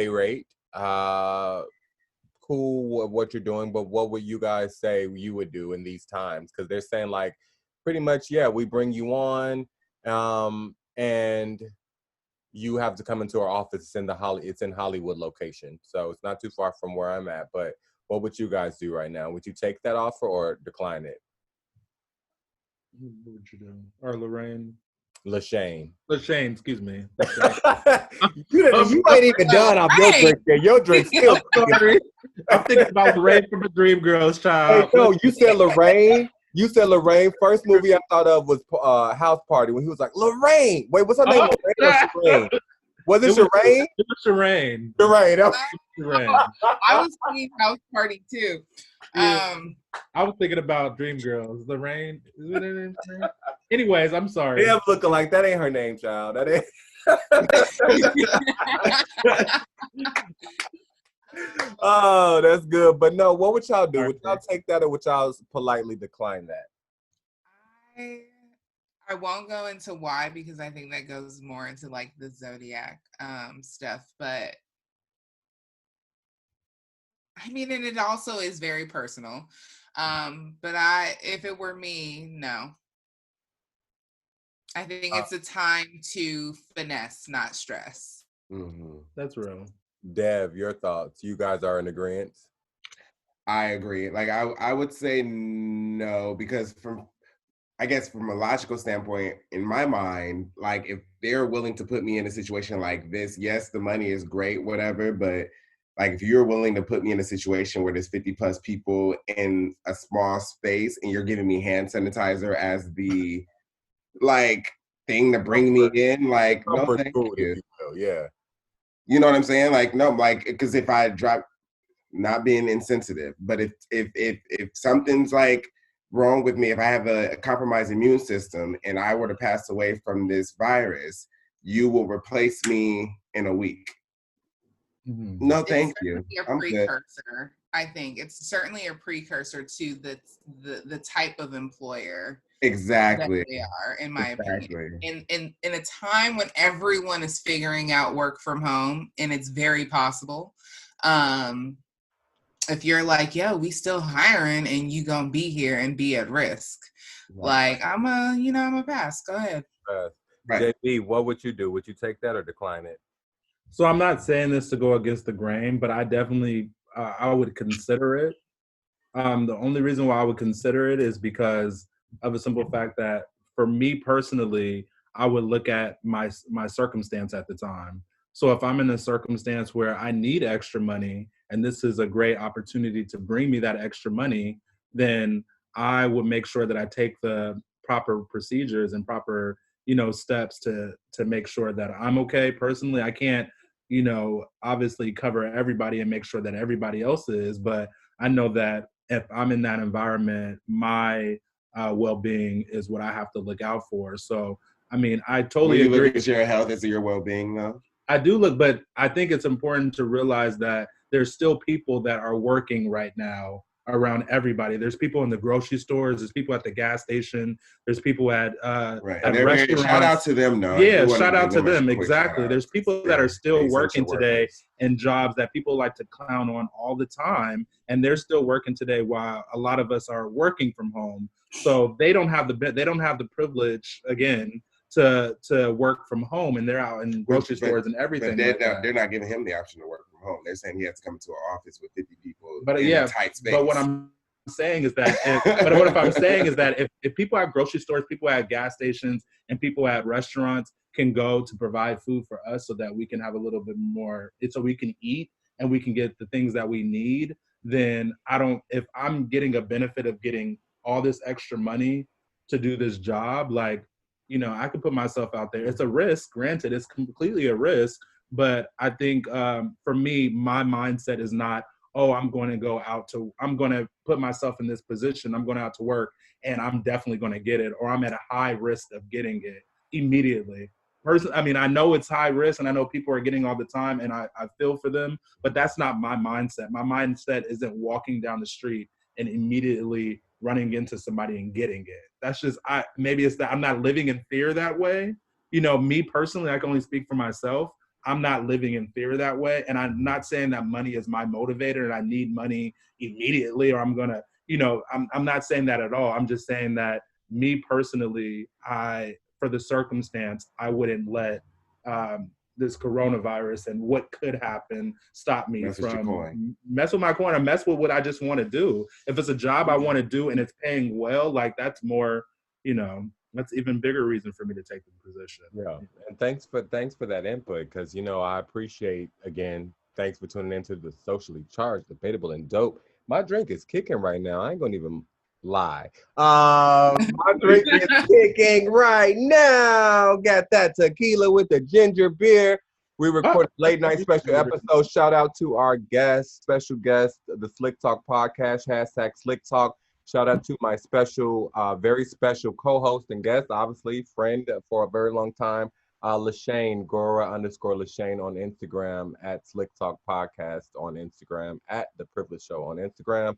rate, cool what you're doing, but what would you guys say you would do in these times? Because they're saying, like, pretty much, yeah, we bring you on, and you have to come into our office. It's in Hollywood location, so it's not too far from where I'm at. But what would you guys do right now? Would you take that offer or decline it? What would you do? Or Lorraine? LaShane, excuse me. You ain't even done off your drink there. Your drink still. I'm thinking about Lorraine from the Dream Girls, child. Hey, no, you said Lorraine. First movie I thought of was House Party, when he was like, Lorraine. Wait, what's her name? Lorraine? Was it Shireen? It was Shireen. Shireen. I was thinking House Party too. Yeah. I was thinking about Dream Girls. Lorraine. Anyways, I'm sorry. Yeah, looking like that ain't her name, child. That ain't. Oh, that's good. But no, what would y'all do? Would y'all take that, or would y'all politely decline that? I won't go into why, because I think that goes more into like the zodiac stuff. But I mean, and it also is very personal. But if it were me, no. I think it's a time to finesse, not stress. Mm-hmm. That's real. Dev, your thoughts? You guys are in agreement? I agree. Like, I would say no, because from a logical standpoint, in my mind, like, if they're willing to put me in a situation like this, yes, the money is great, whatever, but like, if you're willing to put me in a situation where there's 50 plus people in a small space and you're giving me hand sanitizer as the like thing to bring me in, like, no, thank you. Yeah. You know what I'm saying? Like, no, like, because if I drop, not being insensitive, but if something's like wrong with me, if I have a compromised immune system and I were to pass away from this virus, you will replace me in a week. Mm-hmm. No, thank you. I'm precursor. I think it's certainly a precursor to the type of employer. Exactly. That they are, in my opinion. In a time when everyone is figuring out work from home, and it's very possible. If you're like, yo, we still hiring and you gonna be here and be at risk. Like, I'm a pass. Go ahead. Right. JB, what would you do? Would you take that or decline it? So I'm not saying this to go against the grain, but I definitely, I would consider it. The only reason why I would consider it is because of a simple fact that for me personally, I would look at my circumstance at the time. So if I'm in a circumstance where I need extra money and this is a great opportunity to bring me that extra money, then I would make sure that I take the proper procedures and proper, steps to make sure that I'm okay. Personally, I can't, obviously cover everybody and make sure that everybody else is, but I know that if I'm in that environment, my well-being is what I have to look out for. So, I mean, I totally agree. Look at your health as your well-being, though. I do look, but I think it's important to realize that there's still people that are working right now around everybody. There's people in the grocery stores. There's people at the gas station. There's people at restaurants. Shout out to them, though. Yeah, shout out to them. Exactly. There's people that are still working today in jobs that people like to clown on all the time, and they're still working today while a lot of us are working from home. So they don't have the privilege again to work from home, and they're out in grocery stores and everything. But they're not giving him the option to work from home. They're saying he has to come into an office with 50 people in a tight space. But what I'm saying is that if people at grocery stores, people at gas stations, and people at restaurants can go to provide food for us so that we can have a little bit more, so we can eat and we can get the things that we need, then if I'm getting a benefit of getting all this extra money to do this job, like, I could put myself out there. It's a risk, granted, it's completely a risk, but I think for me, my mindset is not, I'm going to put myself in this position, I'm going out to work and I'm definitely going to get it, or I'm at a high risk of getting it immediately. I mean, I know it's high risk and I know people are getting all the time and I feel for them, but that's not my mindset. My mindset isn't walking down the street and immediately running into somebody and getting it. That's just, maybe it's that I'm not living in fear that way. Me personally, I can only speak for myself. I'm not living in fear that way. And I'm not saying that money is my motivator and I need money immediately, or I'm going to, I'm not saying that at all. I'm just saying that me personally, for the circumstance, I wouldn't let this coronavirus and what could happen stop me from mess with my coin or mess with what I just want to do. If it's a job I want to do and it's paying well, like that's more, that's even bigger reason for me to take the position. Yeah, and thanks for that input, because I appreciate, again, thanks for tuning into the Socially Charged, Debatable and Dope. My drink is kicking right now. I ain't gonna even lie. My drink is kicking right now. Got that tequila with the ginger beer. We recorded late night special episode. Shout out to our special guest, the Slick Talk podcast, #Slick Talk. Shout out to my very special co-host and guest, obviously friend for a very long time, Lashane, Gora_Lashane on Instagram, at Slick Talk Podcast on Instagram, at The Privilege Show on Instagram.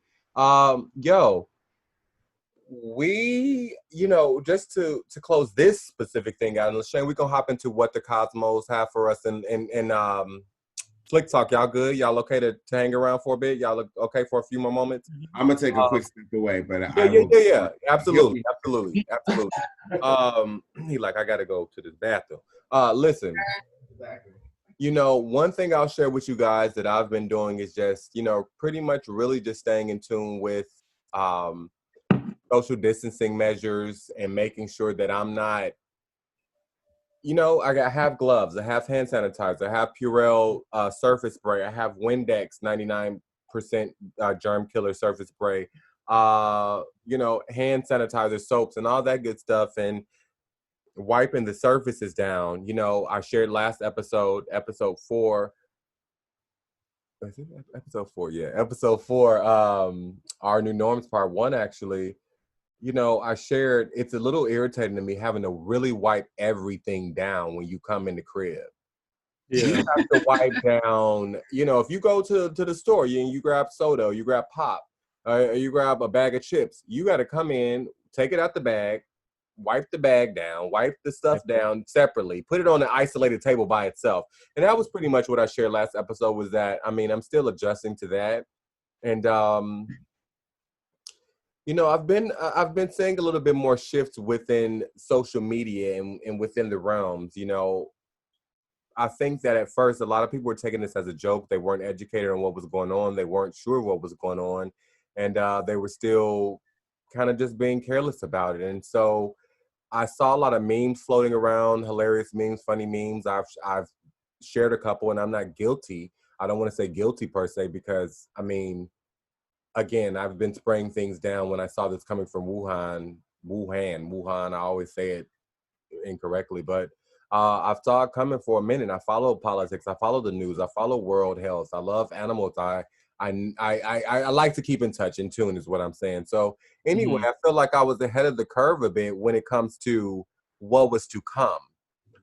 We, just to close this specific thing out, and Lashane, we're gonna hop into what the Cosmos have for us and Slick Talk. Y'all good? Y'all okay to hang around for a bit? Y'all look okay for a few more moments? I'm gonna take a quick step away, but yeah, absolutely. He I gotta go to this bathroom. Listen, one thing I'll share with you guys that I've been doing is just, pretty much really just staying in tune with social distancing measures and making sure that I'm not, I have gloves, I have hand sanitizer, I have Purell surface spray, I have Windex 99% germ killer surface spray, hand sanitizer, soaps, and all that good stuff, and wiping the surfaces down. I shared last episode 4. Is it episode 4? Yeah, episode 4. Our new norms part 1 actually. I shared, it's a little irritating to me having to really wipe everything down when you come in the crib. Yeah. You have to wipe down, if you go to the store, you grab soda, you grab pop, you grab a bag of chips, you got to come in, take it out the bag, wipe the bag down, wipe the stuff down separately, put it on an isolated table by itself. And that was pretty much what I shared last episode, was that, I'm still adjusting to that. And, I've been seeing a little bit more shifts within social media and within the realms. I think that at first a lot of people were taking this as a joke. They weren't educated on what was going on. They weren't sure what was going on, and they were still kind of just being careless about it. And so I saw a lot of memes floating around, hilarious memes, funny memes. I've shared a couple, and I'm not guilty. I don't want to say guilty per se because I mean, again, I've been spraying things down when I saw this coming from Wuhan. I always say it incorrectly, but I've saw it coming for a minute. I follow politics. I follow the news. I follow world health. I love animals. I like to keep in touch, in tune, is what I'm saying. So anyway, I feel like I was ahead of the curve a bit when it comes to what was to come.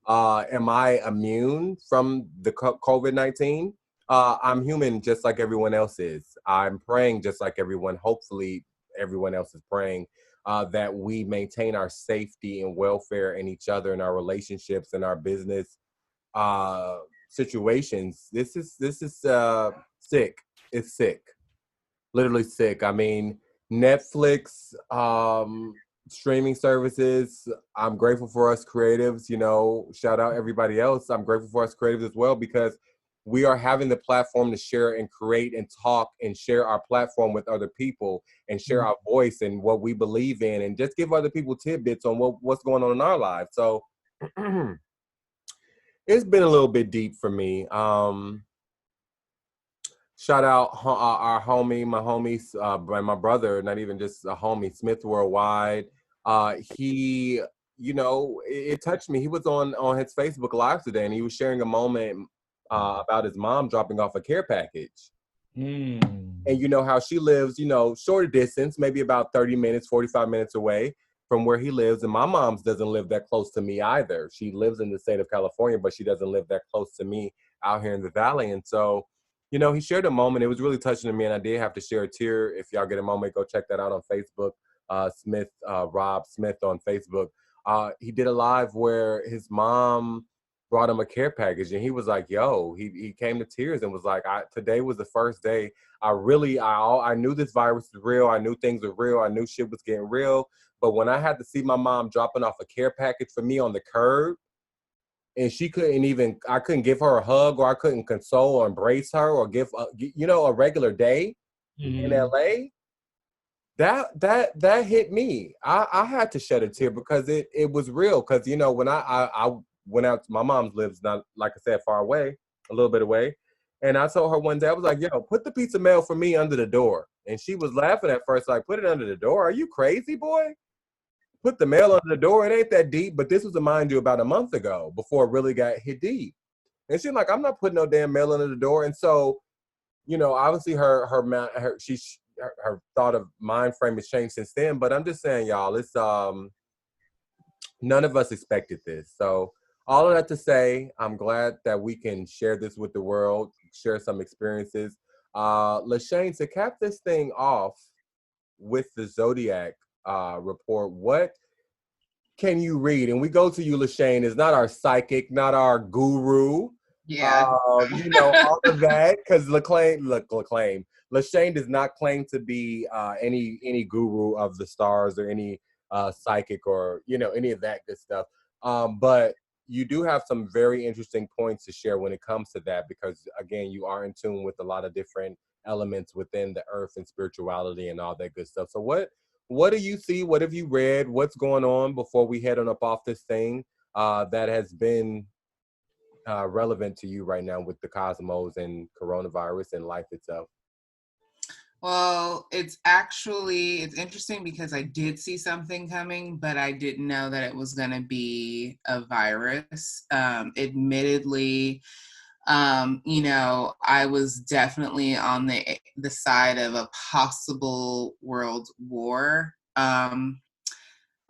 Am I immune from the COVID-19? I'm human just like everyone else is. I'm praying just like everyone, hopefully everyone else is praying, that we maintain our safety and welfare in each other, in our relationships, in our business situations. This is sick. It's sick. Literally sick. I mean, Netflix, streaming services. I'm grateful for us creatives, shout out everybody else. I'm grateful for us creatives as well because we are having the platform to share and create and talk and share our platform with other people and share our voice and what we believe in and just give other people tidbits on what's going on in our lives. So it's been a little bit deep for me. Shout out our homie, my homies, and my brother, not even just a homie, Smith Worldwide. He, it touched me. He was on his Facebook Live today, and he was sharing a moment about his mom dropping off a care package. And you know how she lives, shorter distance, maybe about 30 minutes, 45 minutes away from where he lives. And my mom's doesn't live that close to me either. She lives in the state of California, but she doesn't live that close to me out here in the Valley. And so, he shared a moment. It was really touching to me, and I did have to share a tear. If y'all get a moment, go check that out on Facebook. Rob Smith on Facebook. He did a live where his mom brought him a care package, and he was like, "Yo," he came to tears and was like, "Today was the first day I knew this virus was real. I knew things were real. I knew shit was getting real. But when I had to see my mom dropping off a care package for me on the curb." And I couldn't give her a hug or I couldn't console or embrace her or give, a regular day in LA. That hit me. I had to shed a tear because it was real. Because, when I went out, my mom lives not, like I said, far away, a little bit away. And I told her one day, I was like, yo, put the pizza mail for me under the door. And she was laughing at first, like, put it under the door? Are you crazy, boy? Put the mail under the door. It ain't that deep, but this was, mind you, about a month ago before it really got hit deep. And she's like, I'm not putting no damn mail under the door. And so, obviously her thought of mind frame has changed since then. But I'm just saying, y'all, it's none of us expected this. So all of that to say, I'm glad that we can share this with the world, share some experiences. LaShane, to cap this thing off with the Zodiac report, what can you read? And we go to you, LaShane, is not our psychic, not our guru. Yeah. All of that, because LaShane does not claim to be any guru of the stars or any psychic or, any of that good stuff. But you do have some very interesting points to share when it comes to that, because again, you are in tune with a lot of different elements within the earth and spirituality and all that good stuff. So what do you see? What have you read? What's going on before we head on up off this thing that has been relevant to you right now with the cosmos and coronavirus and life itself? Well, it's interesting because I did see something coming, but I didn't know that it was going to be a virus. Admittedly, I was definitely on the side of a possible world war.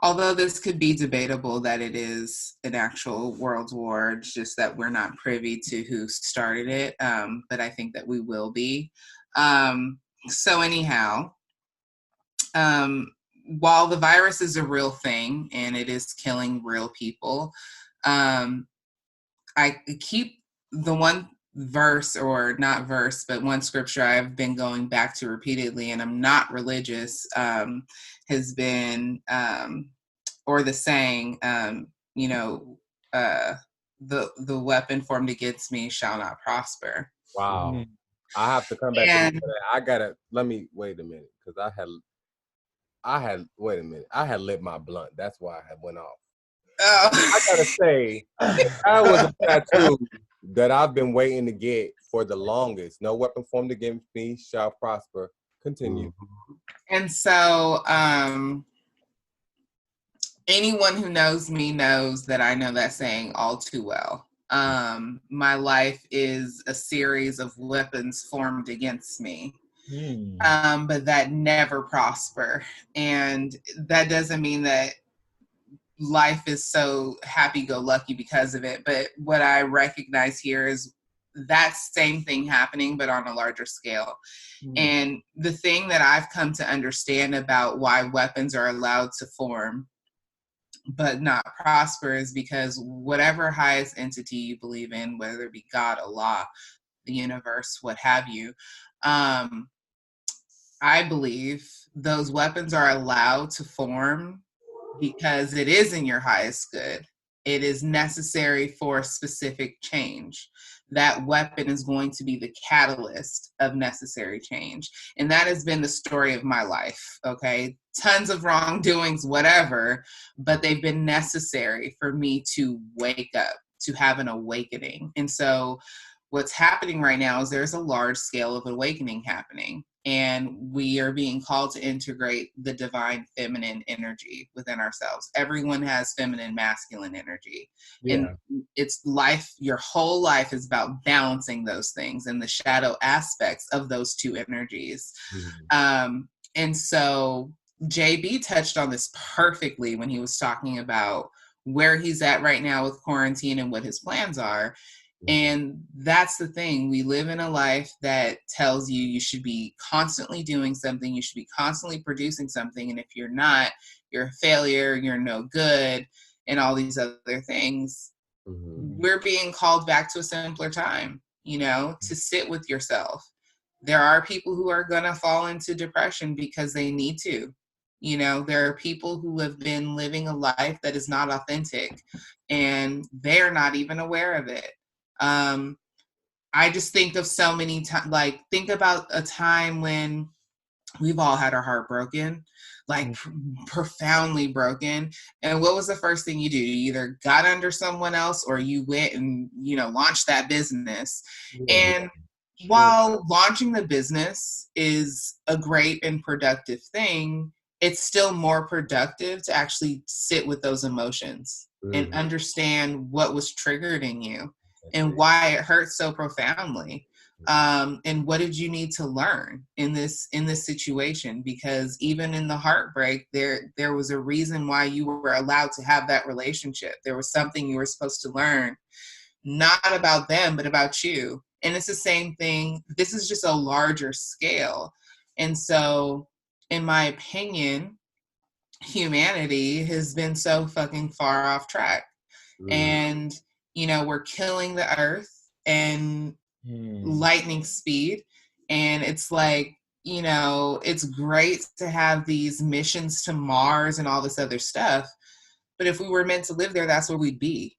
Although this could be debatable that it is an actual world war, it's just that we're not privy to who started it. But I think that we will be. So anyhow, while the virus is a real thing and it is killing real people, I keep the one verse, or not verse, but one scripture I've been going back to repeatedly, and I'm not religious, has been, or the saying, you know, the weapon formed against me shall not prosper. Wow. Mm-hmm. I have to come back to that. Wait a minute, because I had lit my blunt. That's why I had went off. Oh. I gotta say, that was a tattoo that I've been waiting to get for the longest. No weapon formed against me shall prosper. Continue. And so, anyone who knows me knows that I know that saying all too well. My life is a series of weapons formed against me, but that never prosper. And that doesn't mean that life is so happy-go-lucky because of it. But what I recognize here is that same thing happening, but on a larger scale. And the thing that I've come to understand about why weapons are allowed to form but not prosper is because whatever highest entity you believe in, whether it be God, Allah, the universe, what have you, I believe those weapons are allowed to form because it is in your highest good. It is necessary for specific change. That weapon is going to be the catalyst of necessary change. And that has been the story of my life, okay? Tons of wrongdoings, whatever, but they've been necessary for me to wake up, to have an awakening. And so what's happening right now is there's a large scale of awakening happening. And we are being called to integrate the divine feminine energy within ourselves. Everyone has feminine, masculine energy. Yeah. And it's life, your whole life is about balancing those things and the shadow aspects of those two energies. Mm-hmm. And so JB touched on this perfectly when he was talking about where he's at right now with quarantine and what his plans are. And that's the thing. We live in a life that tells you you should be constantly doing something. You should be constantly producing something. And if you're not, you're a failure, you're no good, and all these other things. Mm-hmm. We're being called back to a simpler time, you know, to sit with yourself. There are people who are going to fall into depression because they need to. You know, there are people who have been living a life that is not authentic, and they're not even aware of it. I just think of so many times, like think about a time when we've all had our heart broken, like profoundly broken. And what was the first thing you do? You either got under someone else or you went and, you know, launched that business. And while launching the business is a great and productive thing, it's still more productive to actually sit with those emotions and understand what was triggered in you. And why it hurts so profoundly, and what did you need to learn in this situation? Because even in the heartbreak, there was a reason why you were allowed to have that relationship. There was something you were supposed to learn, not about them, but about you. And it's the same thing. This is just a larger scale. And so, in my opinion, humanity has been so fucking far off track. And you know, we're killing the earth and lightning speed. And it's like, you know, it's great to have these missions to Mars and all this other stuff. But if we were meant to live there, that's where we'd be.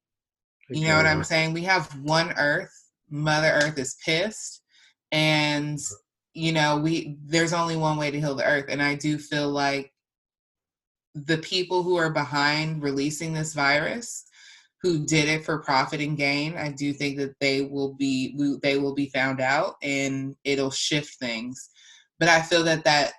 You know what I'm saying? We have one earth. Mother Earth is pissed. And, you know, there's only one way to heal the earth. And I do feel like the people who are behind releasing this virus, who did it for profit and gain, I do think that they will be found out, and it'll shift things. But I feel that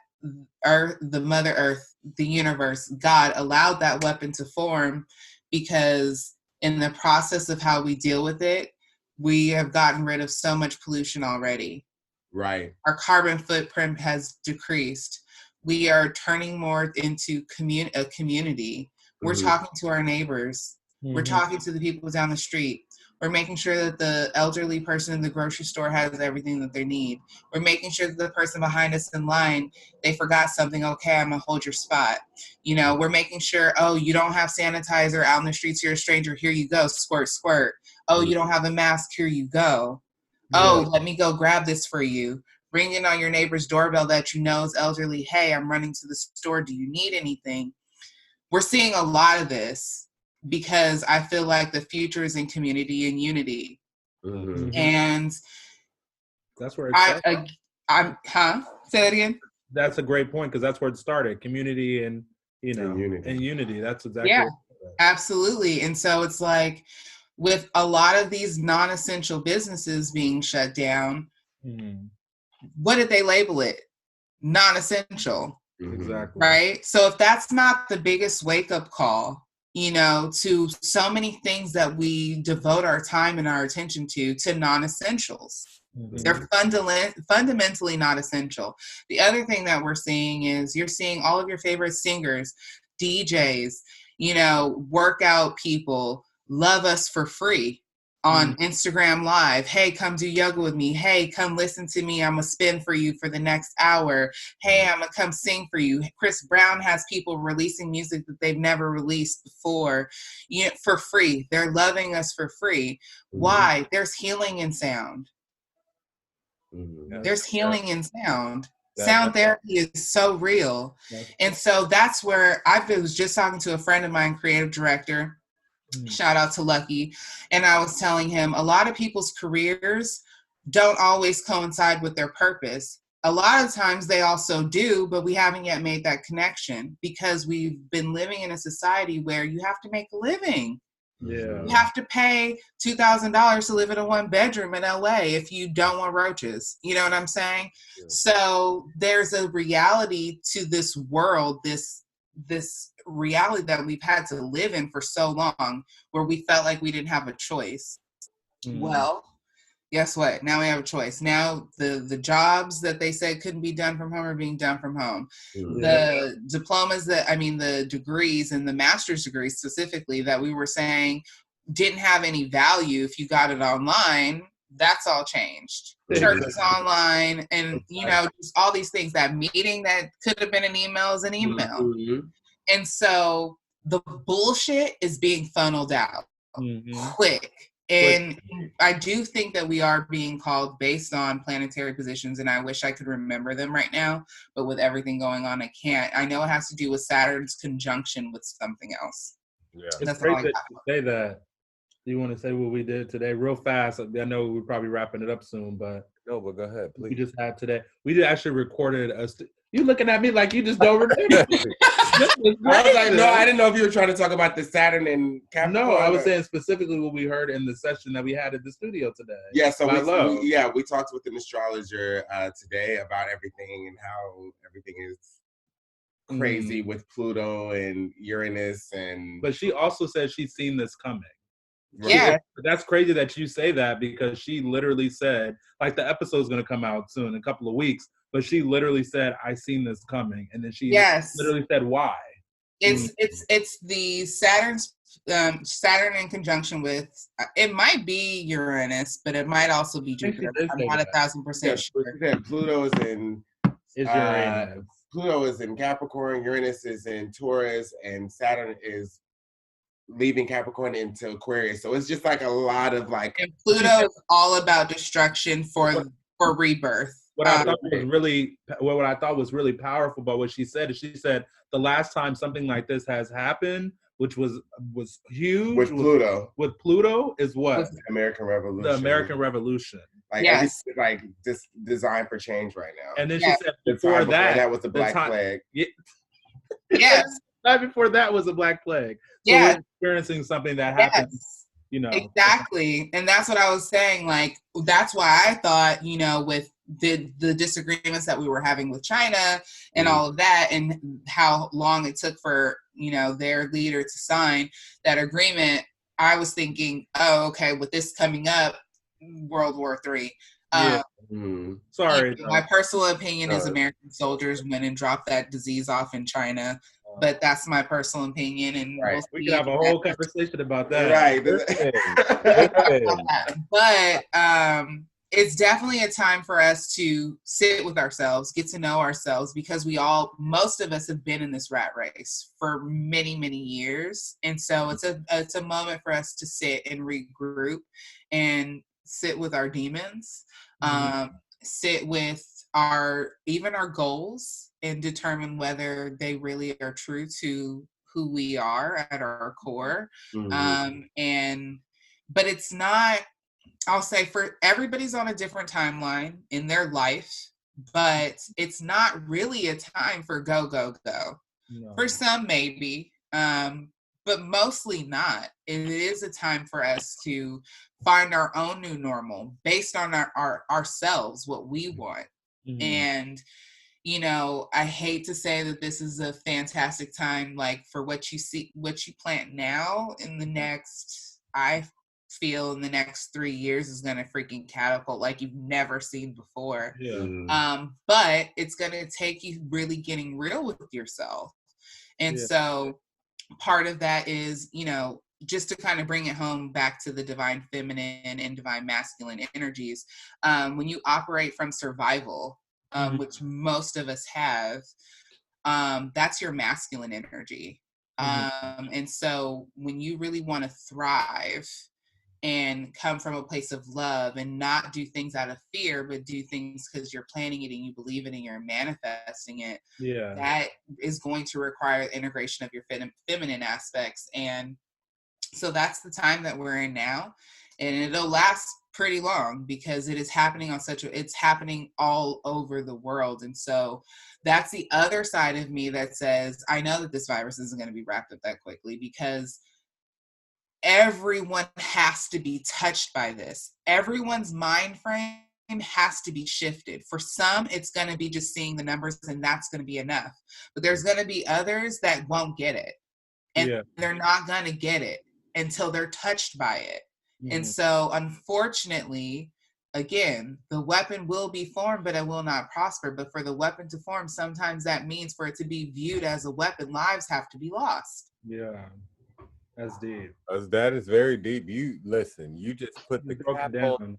Earth, the Mother Earth, the universe, God allowed that weapon to form because in the process of how we deal with it, we have gotten rid of so much pollution already. Right. Our carbon footprint has decreased. We are turning more into a community. We're talking to our neighbors. We're talking to the people down the street. We're making sure that the elderly person in the grocery store has everything that they need. We're making sure that the person behind us in line, they forgot something. Okay, I'm gonna hold your spot. You know, we're making sure, oh, you don't have sanitizer out in the streets, you're a stranger, here you go, squirt, squirt. Oh, you don't have a mask, here you go. Oh, let me go grab this for you. Ringing on your neighbor's doorbell that you know is elderly. Hey, I'm running to the store. Do you need anything? We're seeing a lot of this because I feel like the future is in community and unity. And that's where it started. Say that again. That's a great point because that's where it started. Community and unity. That's exactly. Yeah, absolutely. And so it's like with a lot of these non-essential businesses being shut down, what did they label it? Non-essential. Exactly. Right? So if that's not the biggest wake-up call, to so many things that we devote our time and our attention to non-essentials. They're fundamentally not essential. The other thing that we're seeing is you're seeing all of your favorite singers, DJs, workout people love us for free on Instagram Live. Hey, come do yoga with me. Hey, come listen to me. I'm going to spin for you for the next hour. Hey, I'm going to come sing for you. Chris Brown has people releasing music that they've never released before, for free. They're loving us for free. Why? There's healing in sound. There's healing in sound. Sound therapy is so real. And so that's where I was just talking to a friend of mine, creative director. Shout out to Lucky. And I was telling him a lot of people's careers don't always coincide with their purpose. A lot of times they also do, but we haven't yet made that connection because we've been living in a society where you have to make a living. Yeah. You have to pay $2,000 to live in a 1-bedroom in LA if you don't want roaches. You know what I'm saying? Yeah. So there's a reality to this world, this reality that we've had to live in for so long where we felt like we didn't have a choice. Well, guess what? Now we have a choice. Now the jobs that they said couldn't be done from home are being done from home. The diplomas the degrees and the master's degrees specifically that we were saying didn't have any value if you got it online, that's all changed. Church is online and, just all these things. That meeting that could have been an email is an email. And so the bullshit is being funneled out quick. And I do think that we are being called based on planetary positions, and I wish I could remember them right now, but with everything going on, I can't. I know it has to do with Saturn's conjunction with something else. Yeah, it's great that you say that. Do you want to say what we did today real fast? I know we're probably wrapping it up soon, but no, but go ahead, please. We just had today. We did actually recorded you looking at me like you just don't remember. I was like, no, I didn't know if you were trying to talk about the Saturn and Capricorn. No, I was saying specifically what we heard in the session that we had at the studio today. Yeah, so we talked with an astrologer today about everything and how everything is crazy with Pluto and Uranus But she also said she's seen this coming. Yeah. That's crazy that you say that because she literally said, like the episode's going to come out soon, in a couple of weeks, but she literally said, I seen this coming. And then she literally said, why? It's the Saturn in conjunction with, it might be Uranus, but it might also be Jupiter. I'm not 1,000% sure. Pluto is in Uranus. Pluto is in Capricorn, Uranus is in Taurus, and Saturn is leaving Capricorn into Aquarius. So it's just like a lot of like. And Pluto is all about destruction for rebirth. What I thought was really powerful about what she said is she said the last time something like this has happened, which was huge with Pluto is what? The American Revolution. The American Revolution. Like this design for change right now. And then she said before that was the Black Plague. Yes. Right before that was the Black Plague. So we're experiencing something that happens. Exactly. And that's what I was saying. Like, that's why I thought, with the disagreements that we were having with China and all of that and how long it took for, their leader to sign that agreement, I was thinking, oh, okay, with this coming up, World War III. Sorry. My personal opinion is American soldiers went and dropped that disease off in China. But that's my personal opinion, and we could have a whole conversation about that. But it's definitely a time for us to sit with ourselves, get to know ourselves, because most of us have been in this rat race for many, many years, and so it's a moment for us to sit and regroup and sit with our demons, Mm-hmm. sit with our goals, and determine whether they really are true to who we are at our core. And but it's not, I'll say, for everybody's on a different timeline in their life, but it's not really a time for go, go, go. No. For some, maybe, but mostly not. It is a time for us to find our own new normal based on our ourselves, what we want. Mm-hmm. And, you know, I hate to say that this is a fantastic time, like, for what you see, what you plant now in the next, I feel in the next 3 years is going to freaking catapult like you've never seen before. Yeah. But it's going to take you really getting real with yourself. And so part of that is, you know, just to kind of bring it home back to the divine feminine and divine masculine energies, when you operate from survival, which most of us have, that's your masculine energy. And so when you really want to thrive and come from a place of love and not do things out of fear, but do things because you're planning it and you believe it and you're manifesting it, that is going to require integration of your feminine aspects. And so that's the time that we're in now, and it'll last pretty long because it is happening on it's happening all over the world. And so that's the other side of me that says, I know that this virus isn't going to be wrapped up that quickly, because everyone has to be touched by this. Everyone's mind frame has to be shifted. For some, it's going to be just seeing the numbers and that's going to be enough. But there's going to be others that won't get it. And they're not going to get it until they're touched by it. And so, unfortunately, again, the weapon will be formed, but it will not prosper. But for the weapon to form, sometimes that means for it to be viewed as a weapon, lives have to be lost. Yeah. That's deep. That is very deep. You listen. You just put the cap on.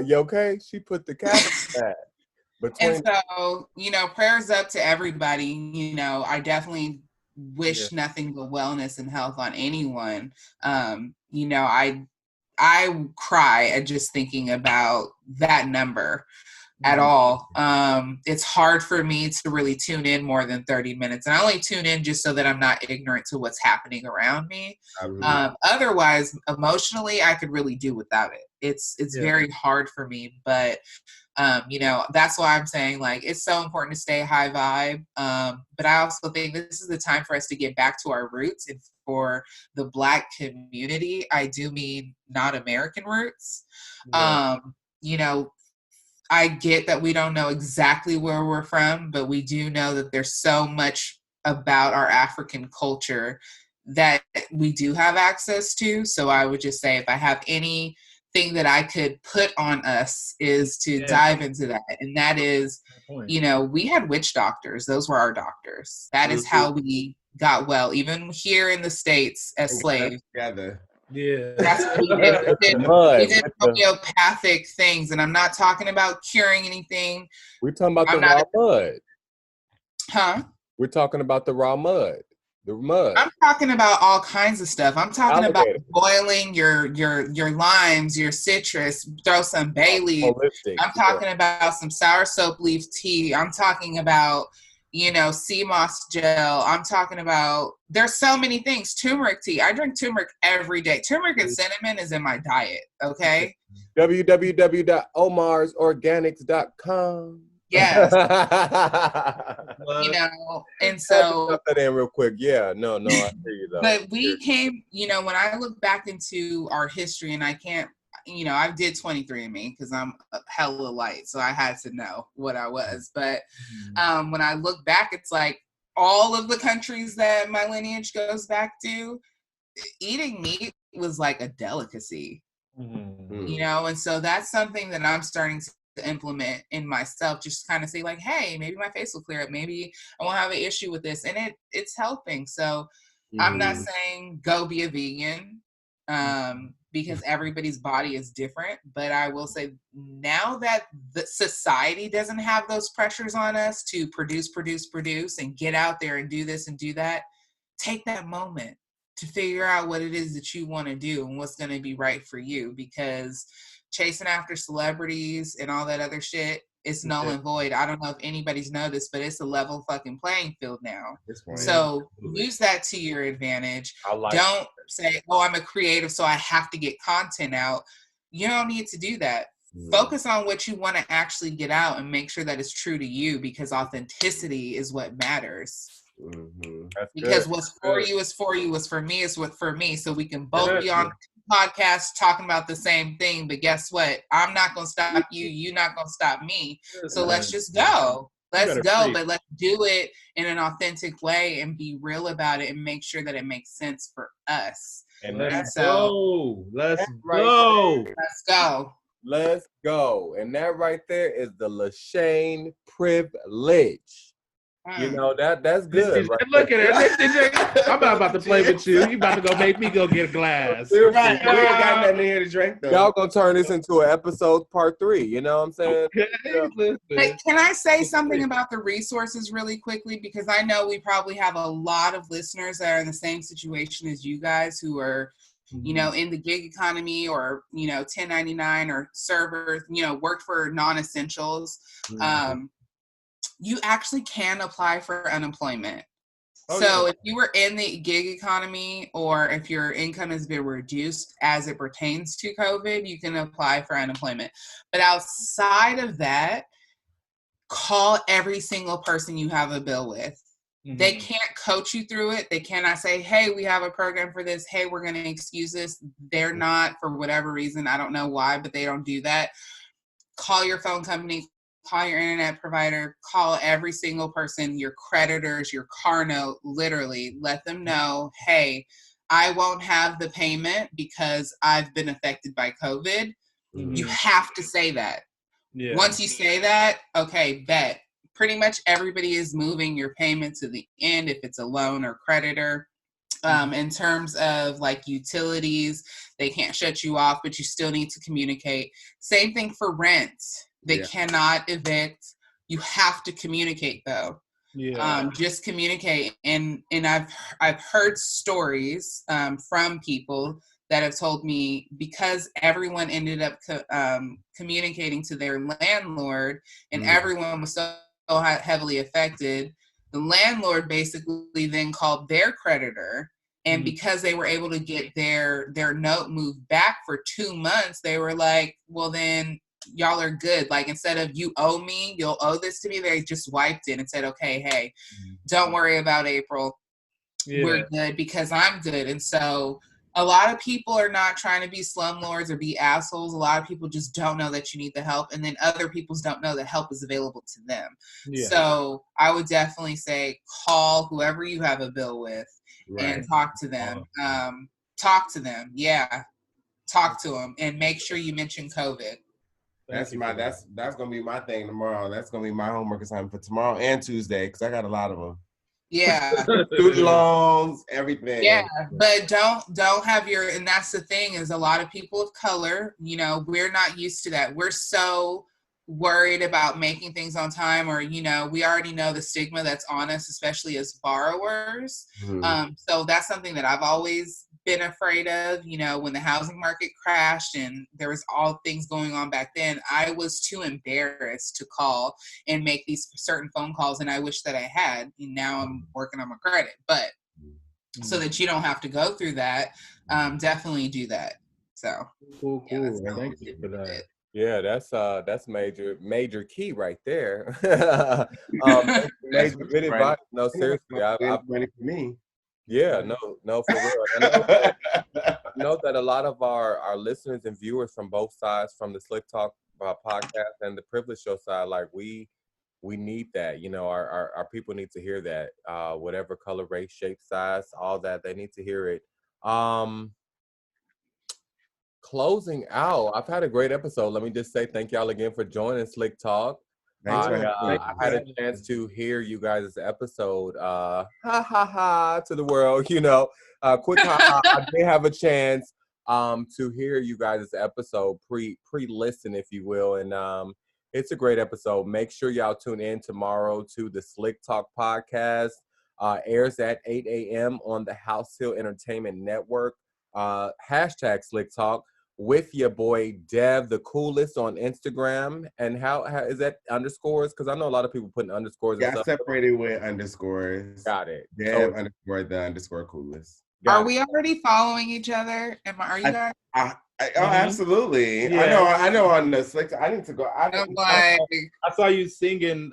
You okay? She put the cap on that. And so, you know, prayers up to everybody. You know, I definitely wish nothing but wellness and health on anyone. You know, I cry at just thinking about that number at all. It's hard for me to really tune in more than 30 minutes. And I only tune in just so that I'm not ignorant to what's happening around me. Otherwise, emotionally, I could really do without it. It's very hard for me. But, you know, that's why I'm saying, like, it's so important to stay high vibe. But I also think this is the time for us to get back to our roots. And for the Black community, I do mean not American roots. You know, I get that we don't know exactly where we're from, but we do know that there's so much about our African culture that we do have access to. So I would just say, if I have anything that I could put on us, is to dive into that. And that is, you know, we had witch doctors. Those were our doctors. That is how we got well, even here in the States as slaves. Together. Yeah. That's what we did. We did homeopathic things, and I'm not talking about curing anything. We're talking about raw mud. Huh? We're talking about the raw mud. The mud. I'm talking about all kinds of stuff. I'm talking about boiling your limes, your citrus, throw some bay leaves. I'm talking about some sour soap leaf tea. I'm talking about, you know, sea moss gel. I'm talking about, there's so many things. Turmeric tea. I drink turmeric every day. Turmeric and cinnamon is in my diet, okay? www.omarsorganics.com. Yes. You know, and so put that in real quick. Yeah, no, I hear you though. But we came, you know, when I look back into our history, and I can't, you know, I did 23andMe because I'm hella light, so I had to know what I was. But when I look back, it's like all of the countries that my lineage goes back to, eating meat was like a delicacy, you know, and so that's something that I'm starting to implement in myself, just kind of say, like, hey, maybe my face will clear up, maybe I won't have an issue with this, and it's helping. So I'm not saying go be a vegan, because everybody's body is different, but I will say, now that the society doesn't have those pressures on us to produce and get out there and do this and do that, take that moment. to figure out what it is that you want to do and what's going to be right for you, because chasing after celebrities and all that other shit, it's null and void. I don't know if anybody's noticed, but it's a level fucking playing field now. So use that to your advantage. Don't say, oh, I'm a creative, so I have to get content out. You don't need to do that. Focus on what you want to actually get out and make sure that it's true to you, because authenticity is what matters. Because what's for you is for you, what's for me is what for me. So we can both be on podcasts talking about the same thing, but guess what? I'm not going to stop you. You're not going to stop me. So let's just go. Let's go, but let's do it in an authentic way and be real about it and make sure that it makes sense for us. And let's go. Let's go. Let's go. Let's go. And that right there is the LaShane privilege. You know, that's good. Right? Look at it. I'm not about to play with you. You about to go make me go get a glass. Right. We ain't got nothing here to drink, though. Y'all gonna turn this into an episode part 3. You know what I'm saying? Okay. Hey, can I say something about the resources really quickly? Because I know we probably have a lot of listeners that are in the same situation as you guys, who are, you know, in the gig economy or, you know, 1099 or servers, you know, work for non-essentials. You actually can apply for unemployment. If you were in the gig economy, or if your income has been reduced as it pertains to COVID, you can apply for unemployment. But outside of that, call every single person you have a bill with. They can't coach you through it. They cannot say, hey, we have a program for this. Hey, we're going to excuse this. They're not, for whatever reason. I don't know why, but they don't do that. Call your phone company. Call your internet provider, call every single person, your creditors, your car note, literally let them know, hey, I won't have the payment because I've been affected by COVID. You have to say that. Once you say that, okay, bet. Pretty much everybody is moving your payment to the end if it's a loan or creditor. In terms of like utilities, they can't shut you off, but you still need to communicate. Same thing for rent. They cannot evict. You have to communicate though. Just communicate. And I've heard stories from people that have told me, because everyone ended up communicating to their landlord and everyone was so heavily affected, the landlord basically then called their creditor. And because they were able to get their note moved back for 2 months, they were like, well, then y'all are good. Like, instead of you owe me, you'll owe this to me, they just wiped it and said, okay, hey, don't worry about April. We're good because I'm good. And so a lot of people are not trying to be slumlords or be assholes. A lot of people just don't know that you need the help. And then other people don't know that help is available to them. So I would definitely say call whoever you have a bill with and talk to them. Talk to them. Talk to them and make sure you mention COVID. That's gonna be my thing tomorrow. That's gonna be my homework assignment for tomorrow and Tuesday, because I got a lot of them. Student loans, everything. But don't have your, and that's the thing, is a lot of people of color, you know, we're not used to that. We're so worried about making things on time, or, you know, we already know the stigma that's on us, especially as borrowers. So that's something that I've always been afraid of. You know, when the housing market crashed and there was all things going on back then, I was too embarrassed to call and make these certain phone calls, and I wish that I had. And now I'm working on my credit, but so that you don't have to go through that, definitely do that. So cool. Thank you for that. Yeah, that's major key right there. Major good advice. No, seriously, I've ready for me. Yeah, no, for real. I know that a lot of our listeners and viewers from both sides, from the Slick Talk podcast and the Privilege Show side, like we need that. You know, our people need to hear that. Whatever color, race, shape, size, all that, they need to hear it. Closing out, I've had a great episode. Let me just say thank y'all again for joining Slick Talk. I had a chance to hear you guys' episode. To the world, you know. Quick I did have a chance to hear you guys' episode, pre-listen, if you will. And it's a great episode. Make sure y'all tune in tomorrow to the Slick Talk podcast. Airs at 8 a.m. on the HausHill Entertainment Network. Hashtag Slick Talk with your boy Dev the Coolest on Instagram. And how is that underscores? Because I know a lot of people putting underscores and Yeah, stuff. separated with underscores. Got it. Dev underscore the underscore coolest. Are we already following each other? Are you guys? Absolutely. Yeah. I know on the Slick. I need to go. I saw you singing.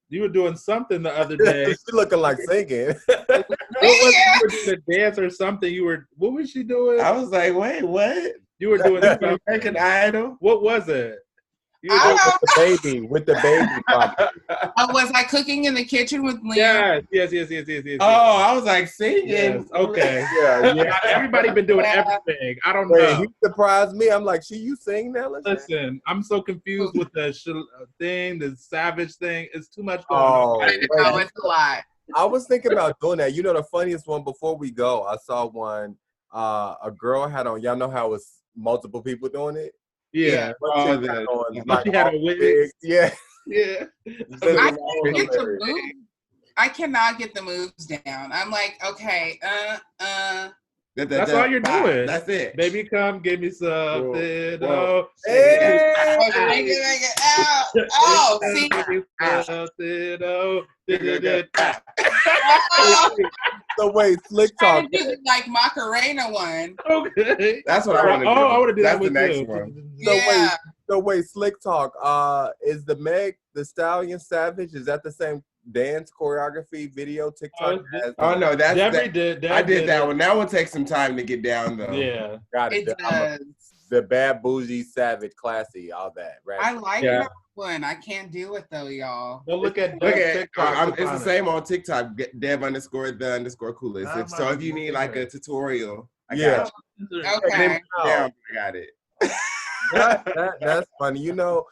You were doing something the other day. She looking like singing. What was it? You were doing a dance or something. What was she doing? I was like, wait, what? You were doing American Idol. What was it? With the baby. Was I cooking in the kitchen with Liam? Yes. Oh, I was like singing. Yes. Okay. Yeah. Everybody been doing everything. I don't know. He surprised me. I'm like, you sing that? Listen, I'm so confused with the thing, the savage thing. It's too much going on. I know, it's a lot. I was thinking about doing that. You know, the funniest one before we go, I saw one. A girl had on. Y'all know how it was multiple people doing it. Yeah. She had a wig. Yeah. I cannot get the moves down. I'm like, okay, That's all you're doing. That's it. Baby, come give me something. Whoa. Hey. Oh, see. The way Slick Talk. Like Macarena one. Okay. That's what I want to do. I want to do That's that with the next you. one. The way Slick Talk. Is the Meg the Stallion Savage? Is that the same dance choreography video TikTok has? Oh no, Debbie did. I did that one. That one takes some time to get down though. Yeah, got it. It does. The bad bougie savage classy, all that. Right? I like that one. I can't do it though, y'all. Well, look at TikTok. It's the same on TikTok. Dev underscore the underscore coolest. So if you need like a tutorial, I got you. Okay. I got it. That's funny. You know,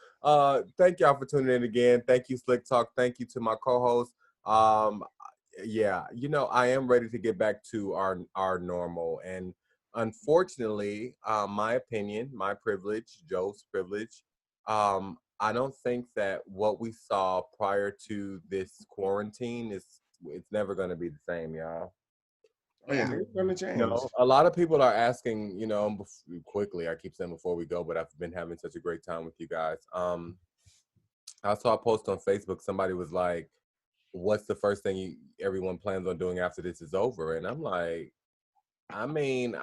thank y'all for tuning in again. Thank you, Slick Talk. Thank you to my co-host. Yeah, you know, I am ready to get back to our normal. And unfortunately, my opinion, my privilege, Joe's privilege, I don't think that what we saw prior to this quarantine it's never going to be the same, y'all. Yeah, it's going to change. You know, a lot of people are asking, you know, quickly, I keep saying before we go, but I've been having such a great time with you guys. I saw a post on Facebook. Somebody was like, what's the first thing everyone plans on doing after this is over? And I'm like, I mean,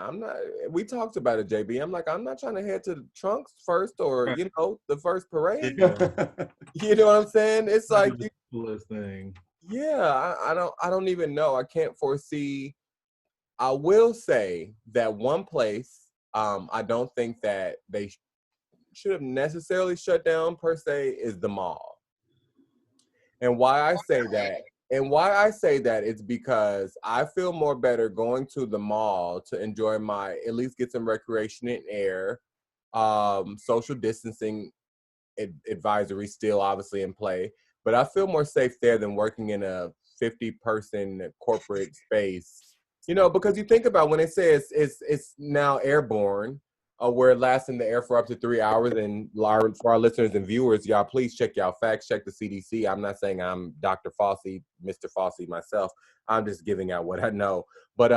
we talked about it, JB. I'm like, I'm not trying to head to the trunks first or, you know, the first parade. You know what I'm saying? It's like, the coolest thing. Yeah, I don't even know. I can't foresee. I will say that one place, I don't think that they should have necessarily shut down per se is the mall. And why I say that is because I feel more better going to the mall to enjoy at least get some recreation and air, social distancing advisory still obviously in play, but I feel more safe there than working in a 50-person corporate space, you know, because you think about when it says it's now airborne, where it lasts in the air for up to 3 hours. And for our listeners and viewers, y'all, please check y'all facts, check the CDC. I'm not saying I'm Dr. Fauci, Mr. Fauci myself. I'm just giving out what I know. But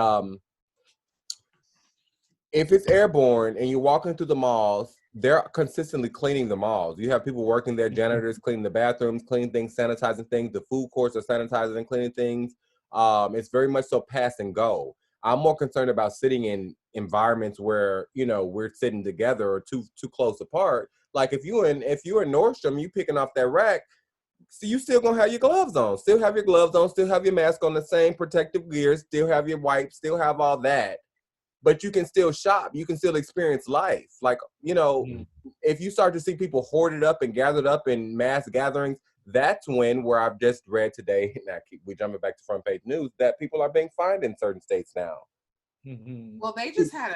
if it's airborne and you're walking through the malls, they're consistently cleaning the malls. You have people working there, janitors cleaning the bathrooms, cleaning things, sanitizing things. The food courts are sanitizing and cleaning things. It's very much so pass and go. I'm more concerned about sitting in environments where, you know, we're sitting together or too close apart. Like if you're in Nordstrom, you picking off that rack, so you still gonna have your gloves on, still have your mask on, the same protective gear, still have your wipes, still have all that. But you can still shop, you can still experience life. Like, you know, if you start to see people hoarded up and gathered up in mass gatherings, that's where I've just read today, and we're jumping back to front page news, that people are being fined in certain states now. Well, they just had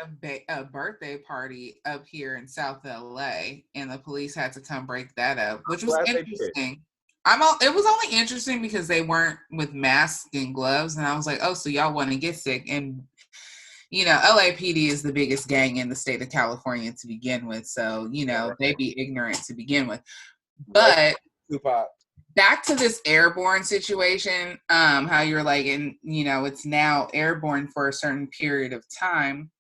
a birthday party up here in South LA, and the police had to come break that up, which was interesting. It was only interesting because they weren't with masks and gloves, and I was like, oh, so y'all want to get sick. And you know, LAPD is the biggest gang in the state of California to begin with, so you know, they be ignorant to begin with. But back to this airborne situation, how you're like, and you know, it's now airborne for a certain period of time.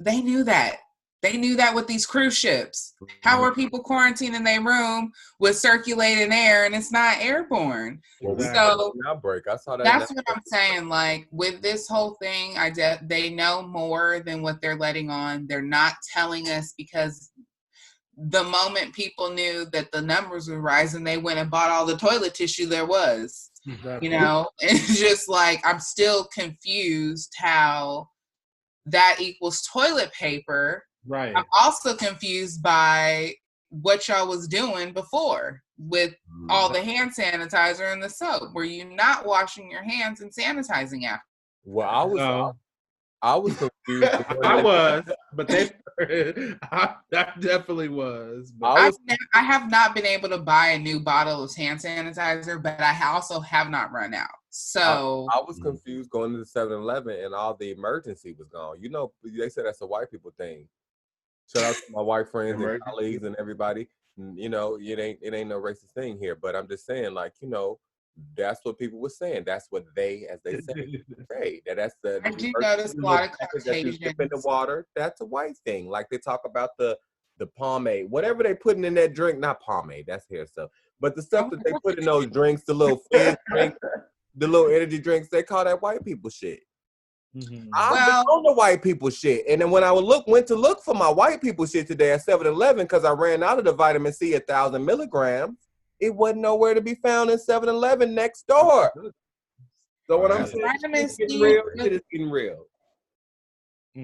They knew that. They knew that with these cruise ships. How are people quarantined in their room with circulating air and it's not airborne? Exactly. So outbreak. I saw that. that's what I'm saying. Like with this whole thing, they know more than what they're letting on. They're not telling us because the moment people knew that the numbers were rising, they went and bought all the toilet tissue there was. Exactly. You know, it's just like I'm still confused how that equals toilet paper. Right. I'm also confused by what y'all was doing before with all the hand sanitizer and the soap. Were you not washing your hands and sanitizing after? Well, I was confused. I was, but I definitely was. But I have not been able to buy a new bottle of hand sanitizer, but I also have not run out. So I was confused going to the 7-Eleven and all the emergency was gone. You know, they said that's a white people thing. Shout out to my white friends and colleagues and everybody. You know, it ain't no racist thing here, but I'm just saying, like, you know, that's what people were saying. That's what they, as they say, that's the. I do notice a lot of Caucasians in the water. That's a white thing. Like they talk about the pomade, whatever they putting in that drink. Not pomade, that's hair stuff. But the stuff that they put in those drinks, the little fizz drink, the little energy drinks, they call that white people shit. I've been on the white people shit. And then when I went to look for my white people shit today at 7-Eleven, because I ran out of the vitamin C 1,000 milligrams, it wasn't nowhere to be found in 7-Eleven next door. So what I'm saying, vitamin C, it is getting real.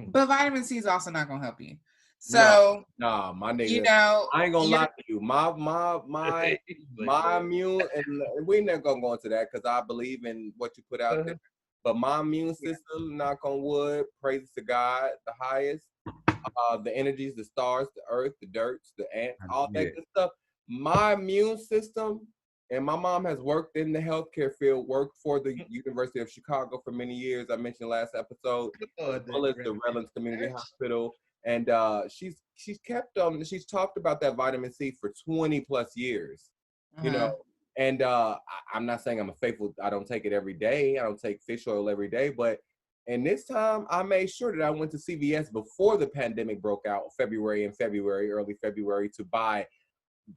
But vitamin C is also not gonna help you. So nah, my nigga, you know, I ain't gonna lie to you. My immune, and we never gonna go into that because I believe in what you put out there. But my immune system, knock on wood, praises to God, the highest, the energies, the stars, the earth, the dirt, the ants, all that good stuff. My immune system, and my mom has worked in the healthcare field, worked for the University of Chicago for many years. I mentioned last episode, as well as the Redlands Community Hospital. And she's she's talked about that vitamin C for 20 plus years, you know. And I'm not saying I'm a faithful, I don't take it every day. I don't take fish oil every day. But in this time, I made sure that I went to CVS before the pandemic broke out, early February, to buy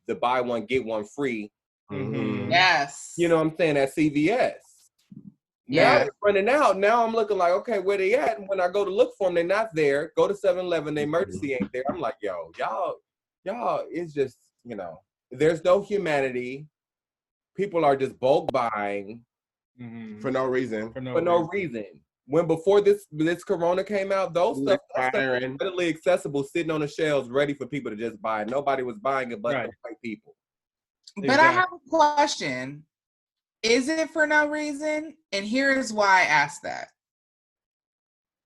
the buy one, get one free. Yes. You know what I'm saying? At CVS. Now they're running out. Now I'm looking like, okay, where they at? And when I go to look for them, they're not there. Go to 7-Eleven, the emergency ain't there. I'm like, yo, y'all, it's just, you know, there's no humanity. People are just bulk buying for no reason. When before this corona came out, those stuff was readily accessible, sitting on the shelves, ready for people to just buy. Nobody was buying it but the white people. But I have a question. Is it for no reason? And here's why I ask that.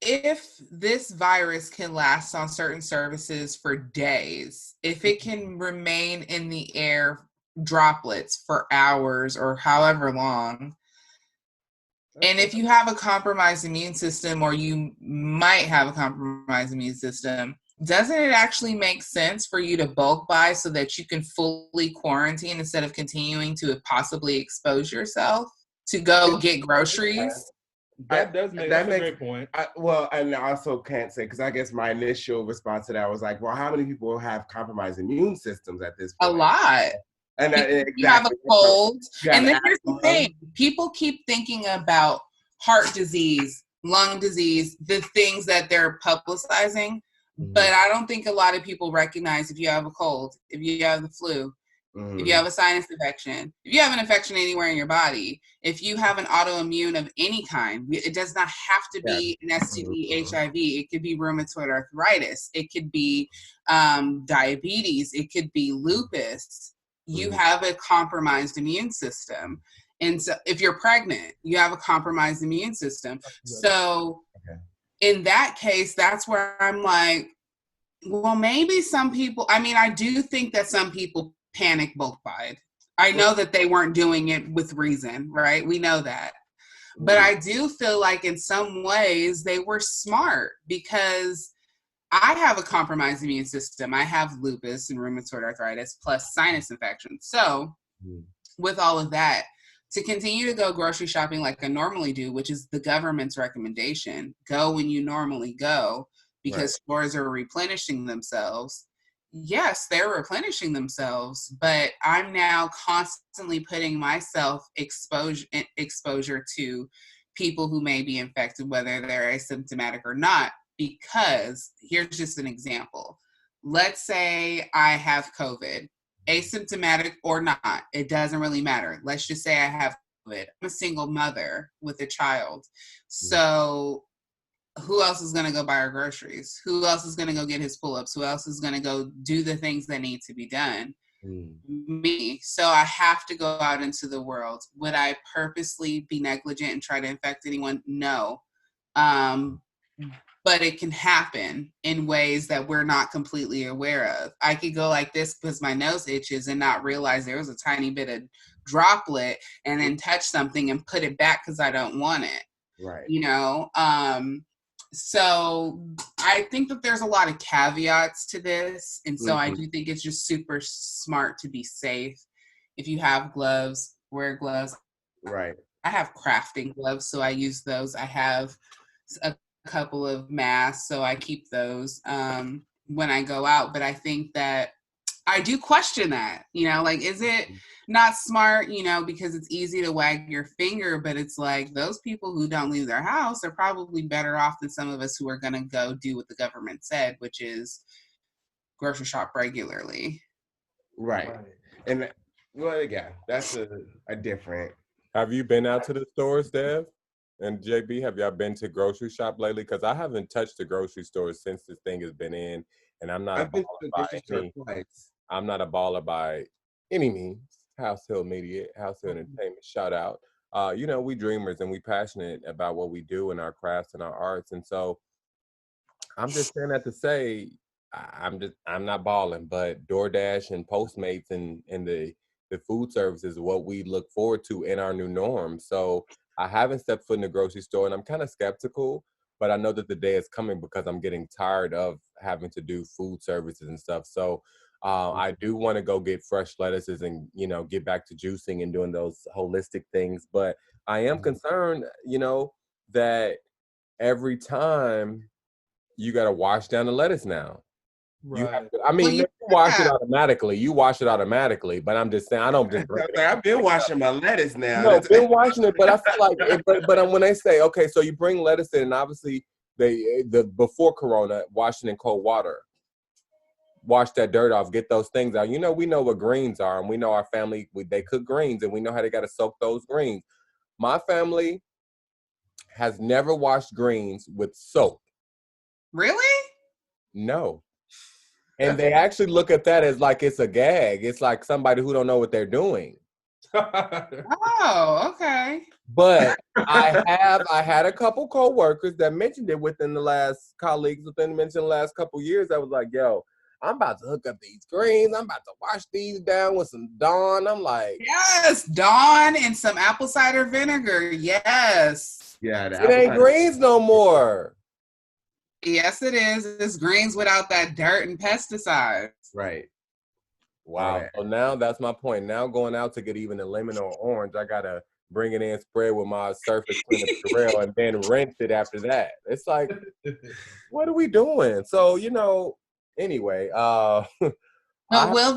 If this virus can last on certain surfaces for days, if it can remain in the air droplets for hours or however long, and if you have a compromised immune system, or you might have a compromised immune system, doesn't it actually make sense for you to bulk buy so that you can fully quarantine instead of continuing to possibly expose yourself to go get groceries? That does make that's a great point. And I also can't say, because I guess my initial response to that was like, well, how many people have compromised immune systems at this point? A lot. And you have a cold. And then here's the thing. People keep thinking about heart disease, lung disease, the things that they're publicizing. But I don't think a lot of people recognize if you have a cold, if you have the flu, if you have a sinus infection, if you have an infection anywhere in your body, if you have an autoimmune of any kind, it does not have to be an STD, HIV. It could be rheumatoid arthritis. It could be diabetes. It could be lupus. You have a compromised immune system. And so if you're pregnant, you have a compromised immune system. So in that case, that's where I'm like, well, maybe some people, I mean, I do think that some people panic bulk buyed. I know that they weren't doing it with reason, right? We know that. But I do feel like in some ways they were smart, because I have a compromised immune system. I have lupus and rheumatoid arthritis plus sinus infection. So with all of that, to continue to go grocery shopping like I normally do, which is the government's recommendation, go when you normally go, because stores are replenishing themselves. Yes, they're replenishing themselves, but I'm now constantly putting myself exposure to people who may be infected, whether they're asymptomatic or not. Because here's just an example. Let's say I have COVID, asymptomatic or not, it doesn't really matter. Let's just say I have COVID. I'm a single mother with a child. So who else is going to go buy our groceries? Who else is going to go get his pull-ups? Who else is going to go do the things that need to be done? Me. So I have to go out into the world. Would I purposely be negligent and try to infect anyone? No. But it can happen in ways that we're not completely aware of. I could go like this because my nose itches and not realize there was a tiny bit of droplet, and then touch something and put it back because I don't want it. Right. You know? So I think that there's a lot of caveats to this. And so I do think it's just super smart to be safe. If you have gloves, wear gloves. Right. I have crafting gloves, so I use those. I have a couple of masks, so I keep those when I go out. But I think that I do question that, you know, like, is it not smart, you know, because it's easy to wag your finger, but it's like those people who don't leave their house are probably better off than some of us who are going to go do what the government said, which is grocery shop regularly. Right. And well, yeah, that's a different. Have you been out to the stores, Dev? And JB, have y'all been to grocery shop lately? Because I haven't touched the grocery stores since this thing has been in, and I'm not a baller by any means. HausHill Media, HausHill Entertainment, shout out. You know, we dreamers and we passionate about what we do in our crafts and our arts, and so I'm just saying that to say I'm not balling, but DoorDash and Postmates and the food service is what we look forward to in our new norm. So I haven't stepped foot in the grocery store, and I'm kind of skeptical, but I know that the day is coming because I'm getting tired of having to do food services and stuff. So I do want to go get fresh lettuces and, you know, get back to juicing and doing those holistic things. But I am concerned, you know, that every time you got to wash down the lettuce now. Right. You have to, I mean, you wash it automatically. You wash it automatically, but I'm just saying, I don't just bring it. I've been washing my lettuce now. No, been washing it, but I feel like, but when they say, okay, so you bring lettuce in, and obviously the before Corona, washing in cold water, wash that dirt off, get those things out. You know, we know what greens are, and we know our family, they cook greens, and we know how they got to soak those greens. My family has never washed greens with soap. Really? No. And they actually look at that as like it's a gag. It's like somebody who don't know what they're doing. Oh, okay. But I had a couple co-workers that mentioned it within the last couple years. I was like, yo, I'm about to hook up these greens. I'm about to wash these down with some Dawn. I'm like, yes, Dawn and some apple cider vinegar. Yes. Yeah, it ain't greens no more. Yes, it is. It's greens without that dirt and pesticides. Right. Wow. Right. So now that's my point. Now going out to get even a lemon or orange, I gotta bring it in, spray with my surface cleaner Purell, and then rinse it after that. It's like, what are we doing? So, you know, anyway, but will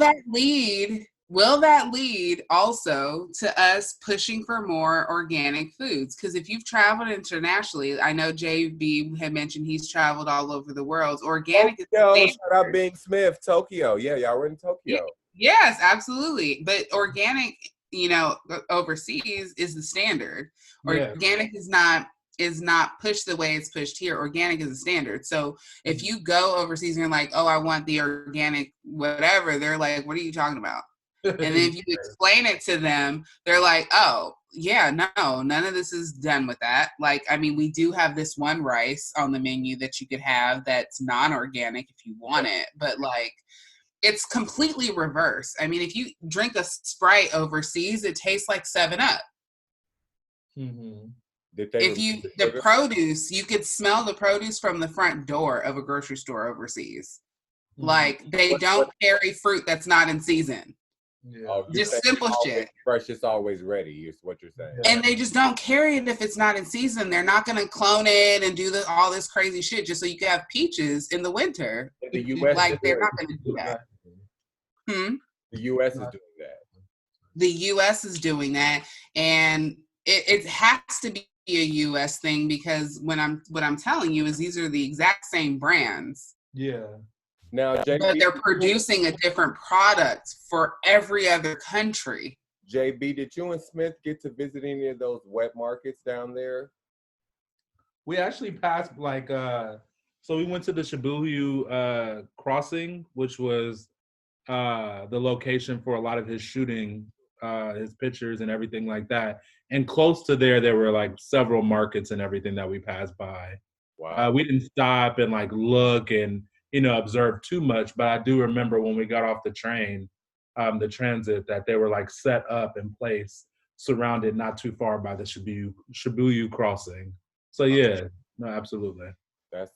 that lead also to us pushing for more organic foods? Because if you've traveled internationally, I know JB had mentioned he's traveled all over the world. Organic Tokyo, is shout out Bing Smith, Tokyo. Yeah, y'all were in Tokyo. Yes, absolutely. But organic, you know, overseas is the standard. Organic is not pushed the way it's pushed here. Organic is the standard. So if you go overseas and you're like, oh, I want the organic whatever, they're like, what are you talking about? And then if you explain it to them, they're like, oh, yeah, no, none of this is done with that. Like, I mean, we do have this one rice on the menu that you could have that's non-organic if you want it. But, like, it's completely reverse. I mean, if you drink a Sprite overseas, it tastes like 7-Up. Mm-hmm. The produce, you could smell the produce from the front door of a grocery store overseas. Mm-hmm. Like, they don't carry fruit that's not in season. Yeah. Oh, Just simple shit. Fresh, it's always ready, is what you're saying. And they just don't carry it if it's not in season. They're not going to clone it and do all this crazy shit just so you can have peaches in the winter. In the U.S., like, they're not going to do that. The U.S. is doing that. The U.S. is doing that, and it has to be a U.S. thing because what I'm telling you is these are the exact same brands. Yeah. Now, JB, but they're producing a different product for every other country. JB, did you and Smith get to visit any of those wet markets down there? We actually passed so we went to the Shibuya crossing, which was the location for a lot of his shooting, his pictures and everything like that. And close to there were like several markets and everything that we passed by. Wow. We didn't stop and like look and, observe too much, but I do remember when we got off the train, the transit, that they were like set up in place, surrounded not too far by the Shibuya crossing. So yeah, no, absolutely. That's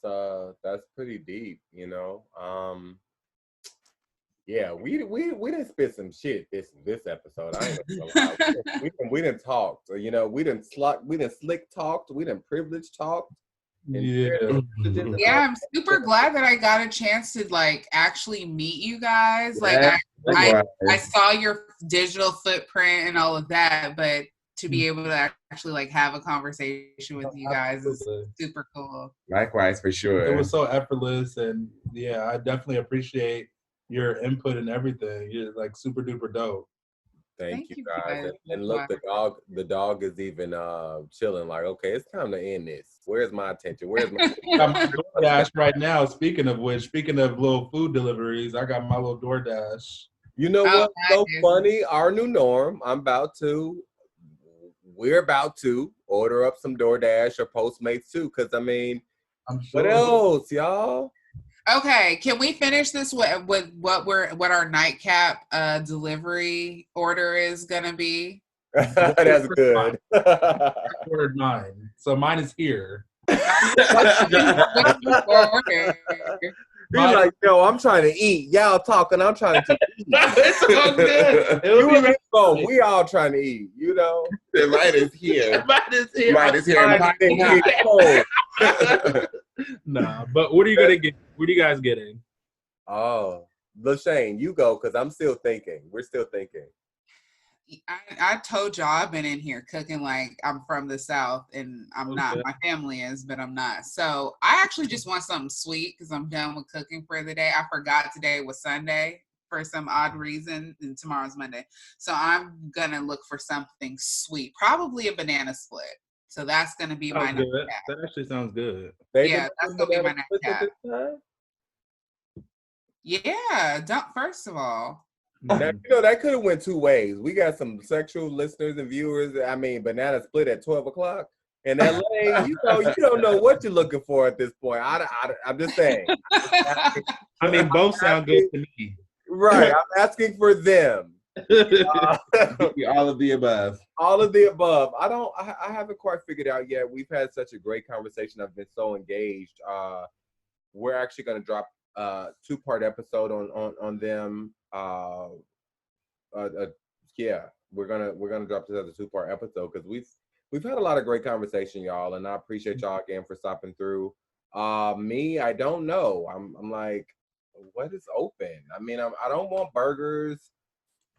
pretty deep, Yeah, we didn't spit some shit this episode. I ain't gonna lie. We didn't talk. So, we didn't slick talked. We didn't privilege talked. Yeah. Yeah, I'm super glad that I got a chance to like actually meet you guys. Like I saw your digital footprint and all of that, but to be able to actually like have a conversation with you guys is super cool. Likewise, for sure. It was so effortless, and yeah, I definitely appreciate your input and everything. You're like super duper dope. Thank you guys. And look, the dog is even chilling like, okay, it's time to end this. Where's my attention? Where's my got my DoorDash right now. Speaking of little food deliveries, I got my little DoorDash. You know what's so funny? Our new norm, we're about to order up some DoorDash or Postmates too, because I mean, what else, y'all? Okay, can we finish this with what our nightcap delivery order is gonna be? That's good. I ordered mine, so mine is here. He's like, yo, I'm trying to eat. Y'all talking, I'm trying to eat. It's so good. We all trying to eat, Mine is here. Mine is here. Nah, but what are you gonna get? What are you guys getting? Oh, LaShane, you go, because I'm still thinking. We're still thinking. I told y'all I've been in here cooking like I'm from the South, and I'm not. My family is, but I'm not. So I actually just want something sweet because I'm done with cooking for the day. I forgot today was Sunday for some odd reason, and tomorrow's Monday. So I'm gonna look for something sweet, probably a banana split. So that's gonna be my nightcap. That actually sounds good. Yeah, that's gonna be my nightcap. Yeah, first of all. Now, that could have went two ways. We got some sexual listeners and viewers. I mean, banana split at 12 o'clock. In LA, you don't know what you're looking for at this point. I'm just saying. I mean, both sound good to me. Right. I'm asking for them. All of the above. All of the above. I haven't quite figured out yet. We've had such a great conversation. I've been so engaged. We're actually going to drop a 2-part episode on them. We're gonna drop this as a 2-part episode because we've had a lot of great conversation, y'all, and I appreciate y'all again for stopping through. Me, I don't know. I'm like, what is open? I mean, I don't want burgers.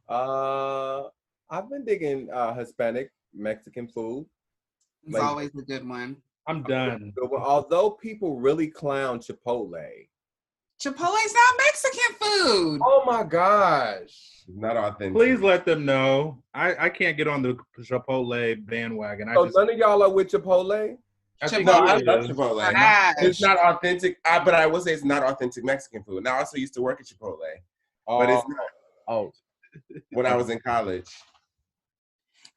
I've been digging Hispanic Mexican food. It's always a good one. I'm done. Although people really clown Chipotle. Chipotle's not Mexican food. Oh my gosh. Not authentic. Please let them know. I can't get on the Chipotle bandwagon. So none of y'all are with Chipotle? I love Chipotle. It's not authentic, but I will say it's not authentic Mexican food. Now, I also used to work at Chipotle, but it's not. Oh. When I was in college.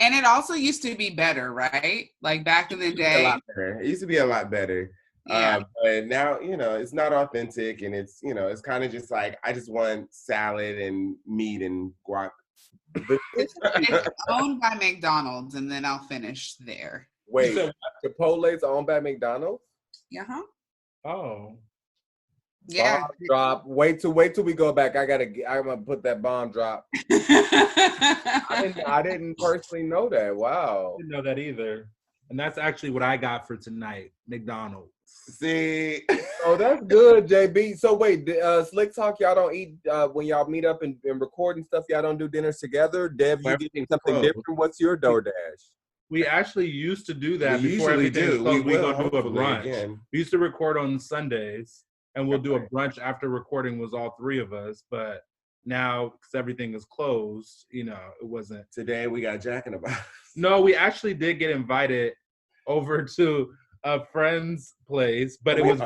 And it also used to be better, right? Like back in the day. A lot better. It used to be a lot better. Yeah. But now, it's not authentic, and it's, it's kind of just like, I just want salad and meat and guac. It's owned by McDonald's, and then I'll finish there. Wait, Chipotle's owned by McDonald's? Yeah. Oh. Yeah. Bomb drop. Wait till we go back. I'm gonna put that bomb drop. I didn't personally know that. Wow. I didn't know that either. And that's actually what I got for tonight. McDonald's. See, Oh, that's good, JB. So wait, Slick Talk, y'all don't eat when y'all meet up and record and stuff. Y'all don't do dinners together. Dev, you get something different. What's your DoorDash? We actually used to do that we before usually everything do. was closed. We We will go do a brunch. again. We used to record on Sundays, and we'll do a brunch after recording was all three of us. But now, because everything is closed, you know, it wasn't. Today we got Jack in the Box. No, we actually did get invited over to a friend's place, but it was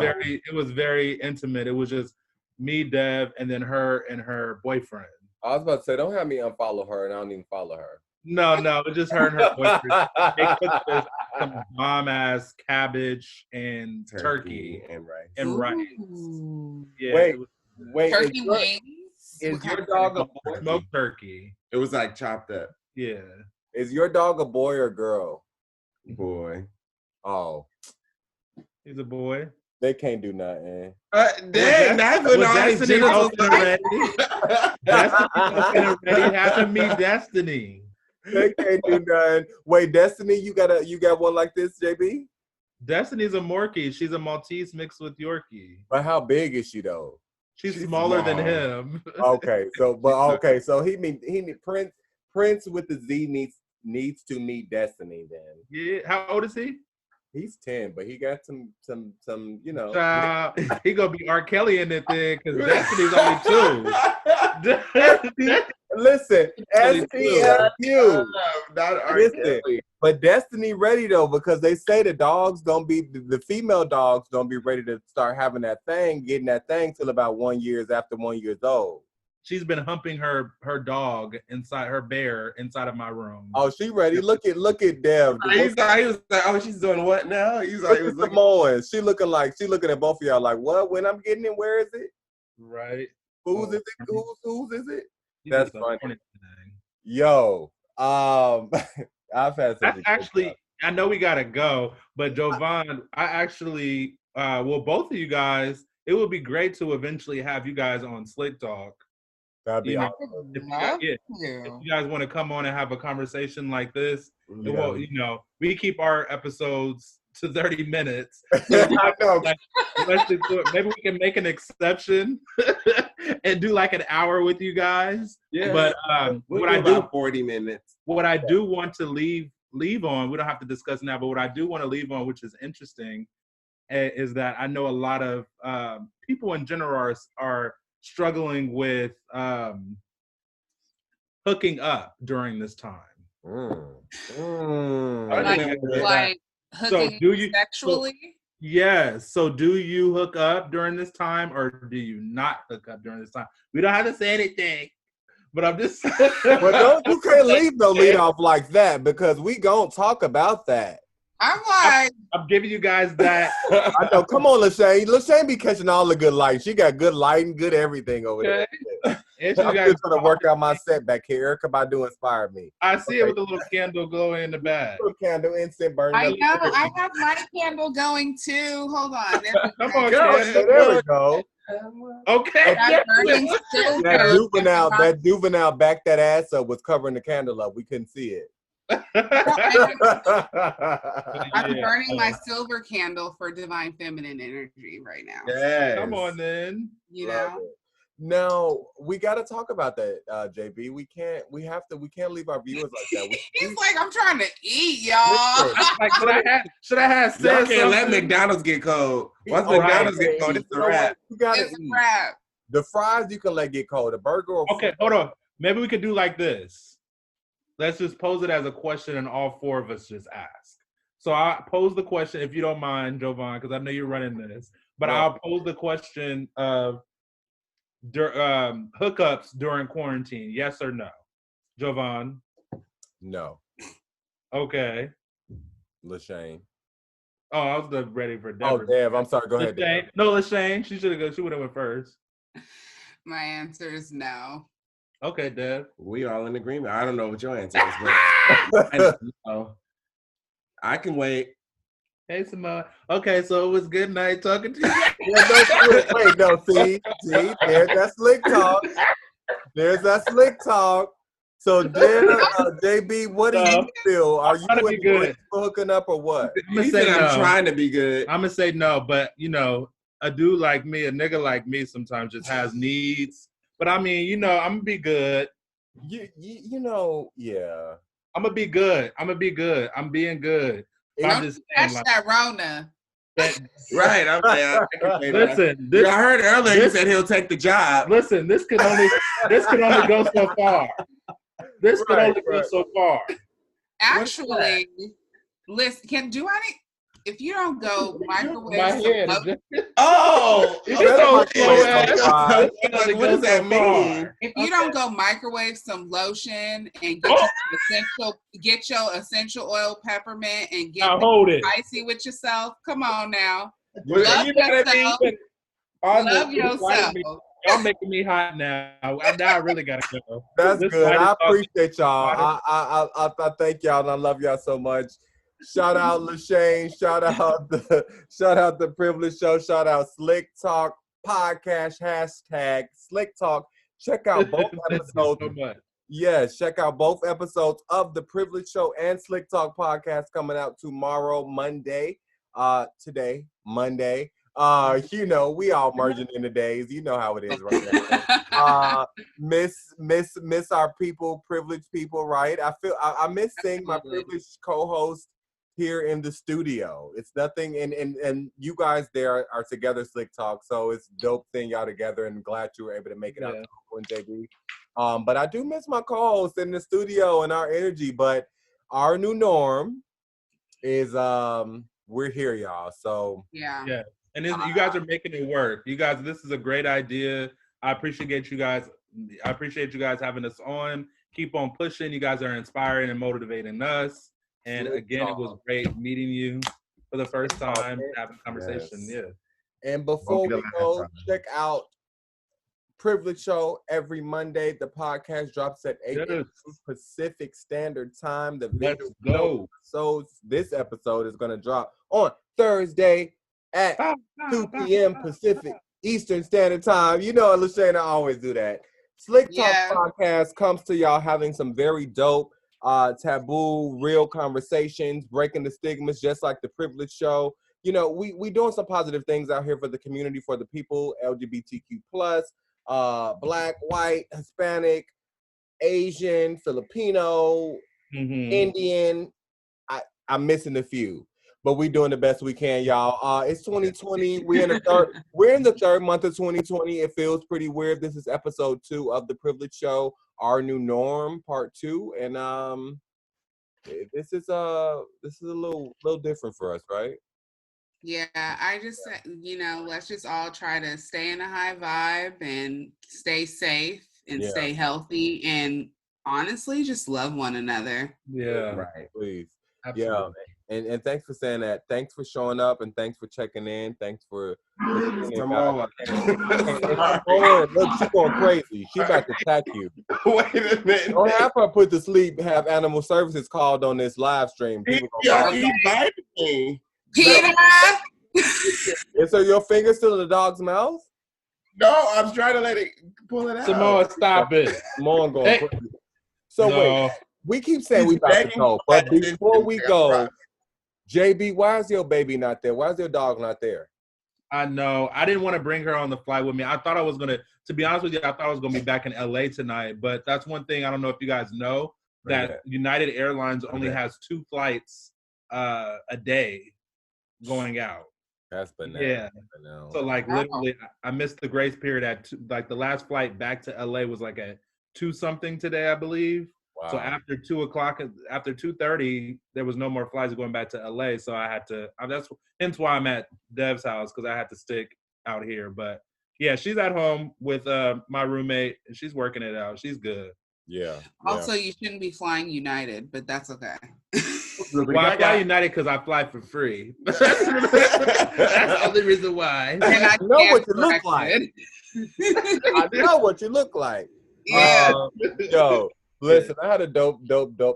very intimate. It was just me, Dev, and then her and her boyfriend. I was about to say, don't have me unfollow her, and I don't even follow her. No, it was just her and her boyfriend. They cooked us some bomb-ass cabbage and turkey and rice. And rice. Yeah, wait. Turkey wings? Is your dog a boy? Smoked turkey. It was like chopped up. Yeah. Is your dog a boy or girl? Boy. Oh. He's a boy. They can't do nothing. Dang, that's when all his genitals ready. Destiny ready. Have to meet Destiny. They can't do nothing. Wait, Destiny, you got one like this, JB? Destiny's a Morkie. She's a Maltese mixed with Yorkie. But how big is she though? She's smaller than him. Okay, so he need Prince with the Z needs to meet Destiny then. Yeah, how old is he? He's 10, but he got some you know. He gonna be R. Kelly in that thing because Destiny's only 2. Listen, STFU. Not R. Kelly. But Destiny ready though, because they say the female dogs don't be ready to start having getting that thing till about 1 year after 1 year old. She's been humping her dog her bear inside of my room. Oh, she ready. Look at Dev. He was like, oh, she's doing what now? He's like, She looking at both of y'all like, what? When I'm getting it, where is it? Right. Whose is it? Whose is it? That's funny. Yo, I've had that's actually. I know we gotta go, but Jovan, I actually, both of you guys, it would be great to eventually have you guys on Slick Talk. That'd be awesome. If you guys want to come on and have a conversation like this, we keep our episodes to 30 minutes. So I know. Maybe we can make an exception and do like an hour with you guys. Yeah. But what I do 40 minutes. What I do want to leave on, we don't have to discuss now, but what I do want to leave on, which is interesting, is that I know a lot of people in general are struggling with hooking up during this time. Like hooking sexually? So do you hook up during this time or do you not hook up during this time? We don't have to say anything, but I'm just Well, you can't leave no lead off like that because we gonna talk about that. I'm giving you guys that. I know. Come on, LaShane. LaShane be catching all the good light. She got good lighting, good everything over there. I'm just trying to work out my set back here. Erica Badu inspired me. I see it with the little candle glowing in the back. Little candle, incense burning. I know. I have my candle going too. Hold on. Come on, there we go. Okay. That juvenile back that ass up was covering the candle up. We couldn't see it. I'm burning my silver candle for divine feminine energy right now. Yes. Come on then. You know. No, we got to talk about that, JB. We can't leave our viewers like that. He's like, I'm trying to eat, y'all. Like, should I have said y'all can't let McDonald's get cold. Once McDonald's get cold, it's a wrap. It's a wrap. The fries you can let get cold. The burger. Okay, hold on. Maybe we could do like this. Let's just pose it as a question and all four of us just ask. So I'll pose the question, if you don't mind, Jovan, because I know you're running this, but I'll pose the question of hookups during quarantine, yes or no? Jovan? No. Okay. LaShane. Oh, I was ready for Dev. Oh, Dev, I'm sorry. Go ahead, Dev. No, LaShane. She would have went first. My answer is no. Okay, Dev. We all in agreement. I don't know what your answer is, but I can wait. Hey, Simone. Okay, so it was good night talking to you. Wait, no, see, there's that slick talk. There's that slick talk. So, JB, what do you feel? Are you and Grace hooking up or what? I'm gonna say no. I'm trying to be good. I'm gonna say no, but you know, a dude like me, a nigga like me, sometimes just has needs. But I mean, you know, I'm gonna be good. You know, yeah. I'm gonna be good. I'm being good. I'm just saying, like, that Rona. Right. Listen, I heard earlier he said he'll take the job. Listen, this can only go so far. This can only go so far. Actually, listen, if you don't go microwave lotion. What does that mean? If you don't go microwave some lotion and get your essential oil peppermint and get spicy with yourself, come on now. Love yourself. Love yourself. Y'all making me hot now. I really gotta go. That's good. I appreciate y'all. I thank y'all and I love y'all so much. Shout out LaShane. Shout out the Privilege Show. Shout out Slick Talk Podcast # Slick Talk. Check out both episodes. Yes, check out both episodes of the Privilege Show and Slick Talk Podcast coming out tomorrow, Monday. Today, Monday. You know, we all merging in the days. You know how it is right now. Miss our people, privileged people, right? I miss seeing my privileged co-host here in the studio. It's nothing, and you guys there are together, Slick Talk, so it's dope seeing y'all together, and glad you were able to make it out to JB. But I do miss my co-host in the studio and our energy, but our new norm is we're here, y'all. So yeah. And you guys are making it work. You guys, this is a great idea. I appreciate you guys. I appreciate you guys having us on. Keep on pushing. You guys are inspiring and motivating us. And again, it was great meeting you for the first time, having a conversation. Yes. Yeah. And before we go, check out Privilege Show every Monday. The podcast drops at 8 Pacific Standard Time. Let's go. So this episode is going to drop on Thursday at 2 p.m. Pacific Eastern Standard Time. You know, LaShane, I always do that. Slick Talk Podcast comes to y'all having some very dope, taboo, real conversations, breaking the stigmas, just like the Privilege Show. You know, we doing some positive things out here for the community, for the people, LGBTQ+, Black, white, Hispanic, Asian, Filipino, Indian. I'm missing a few. But we're doing the best we can, y'all. It's 2020. We're in the third month of 2020. It feels pretty weird. This is episode 2 of the Privilege Show, Our New Norm, part 2. And this is a little different for us, right? Yeah, I just let's just all try to stay in a high vibe and stay safe and stay healthy and honestly just love one another. Yeah. Right. Please. Absolutely. Yeah. And thanks for saying that. Thanks for showing up and thanks for checking in. Thanks for Samoa. Look, she's going crazy. She about to attack you. Wait a minute. Don't have her put to sleep. Have animal services called on this live stream. He biting me. Peter! And so your finger's still in the dog's mouth? No, I'm trying to pull it out. Samoa, stop it. Samoa going crazy. So wait, we keep saying we about to go, but before we go, JB, why is your baby not there? Why is your dog not there? I know. I didn't want to bring her on the flight with me. I thought I was going to be honest with you, I thought I was going to be back in LA tonight. But that's one thing I don't know if you guys know, that United Airlines only has 2 flights a day going out. That's bananas. Yeah. So literally, I missed the grace period at 2, the last flight back to LA was at 2-something today, I believe. Wow. So after 2:30, there was no more flights going back to LA. So I had to. Hence why I'm at Dev's house, because I had to stick out here. But yeah, she's at home with my roommate, and she's working it out. She's good. Yeah. Also, you shouldn't be flying United, but that's okay. Well, I fly United because I fly for free. That's the only reason why. And I know what you look like. I know what you look like. Yeah. Yo. Listen, I had a dope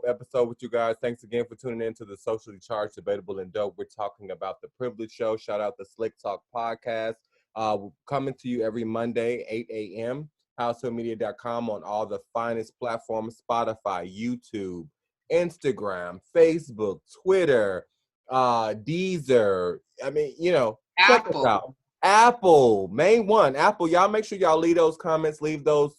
episode with you guys. Thanks again for tuning in to the Socially Charged, Debatable, and Dope. We're talking about the Privilege Show. Shout out the Slick Talk Podcast. Coming to you every Monday, 8 a.m. HausHillMedia.com on all the finest platforms: Spotify, YouTube, Instagram, Facebook, Twitter, Deezer. I mean, check us out. Apple, main one. Apple, y'all make sure y'all leave those comments, leave those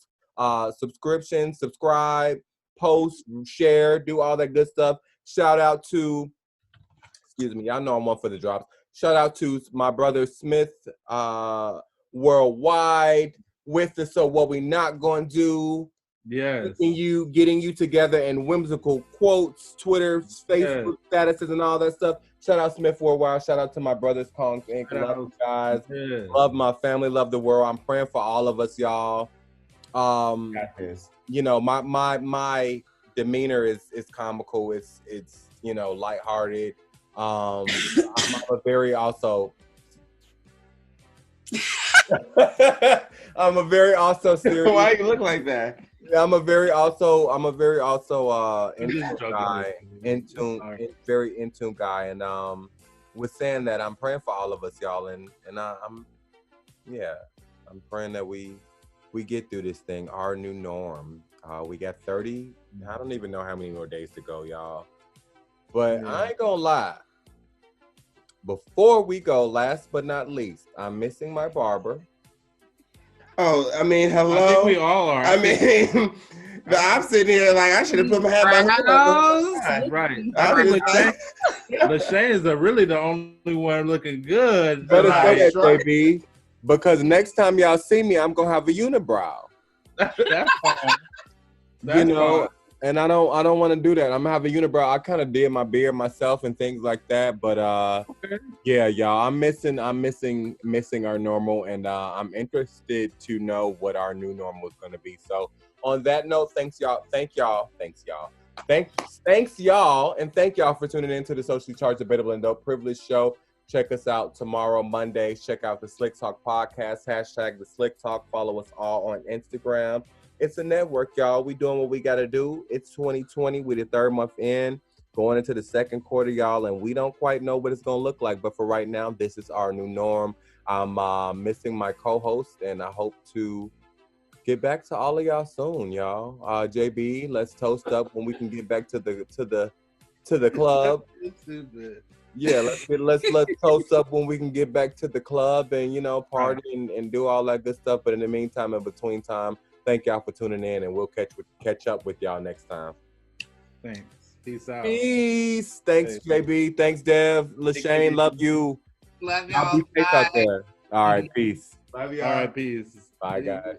subscriptions, subscribe, post, share, do all that good stuff. Shout out to, y'all know I'm one for the drops. Shout out to my brother Smith Worldwide with the So What We Not Gonna Do. Yes. Getting you together in whimsical quotes, Twitter, Facebook statuses, and all that stuff. Shout out Smith Worldwide. Shout out to my brothers Kongs Inc. Love you guys. Yes. Love my family. Love the world. I'm praying for all of us, y'all. My demeanor is comical. It's lighthearted. I'm a very also serious. Why you look like that? I'm a very also guy, very in tune guy, and with saying that, I'm praying for all of us, y'all, and I'm praying that we get through this thing, our new norm. We got 30. I don't even know how many more days to go, y'all. But I ain't gonna lie. Before we go, last but not least, I'm missing my barber. Oh, I mean, hello. I think we all are. I'm sitting here like I should have put my hat back on. Right. I think Lachey is really the only one looking good. Better say that, JB. Because next time y'all see me, I'm gonna have a unibrow. That's fine. Fine. And I don't want to do that. I'm gonna have a unibrow. I kind of did my beard myself and things like that. But yeah, y'all, I'm missing our normal, and I'm interested to know what our new normal is gonna be. So on that note, thanks y'all, and thank y'all for tuning in to the Socially Charged, Debatable, and Dope Privilege Show. Check us out tomorrow, Monday. Check out the Slick Talk Podcast, #the Slick Talk. Follow us all on Instagram. It's a network, y'all. We doing what we got to do. It's 2020. We're the third month in, going into the second quarter, y'all, and we don't quite know what it's going to look like. But for right now, this is our new norm. I'm missing my co-host, and I hope to get back to all of y'all soon, y'all. JB, let's toast up when we can get back to the club. Yeah, let's toast up when we can get back to the club and party and do all that good stuff. But in the meantime, in between time, thank y'all for tuning in, and we'll catch up with y'all next time. Thanks. Peace out. Peace. Thanks, JB. Thanks, Dev. LaShane, love you. Love y'all. Be safe out there. All right, peace. Love y'all. All right, peace. Bye, guys.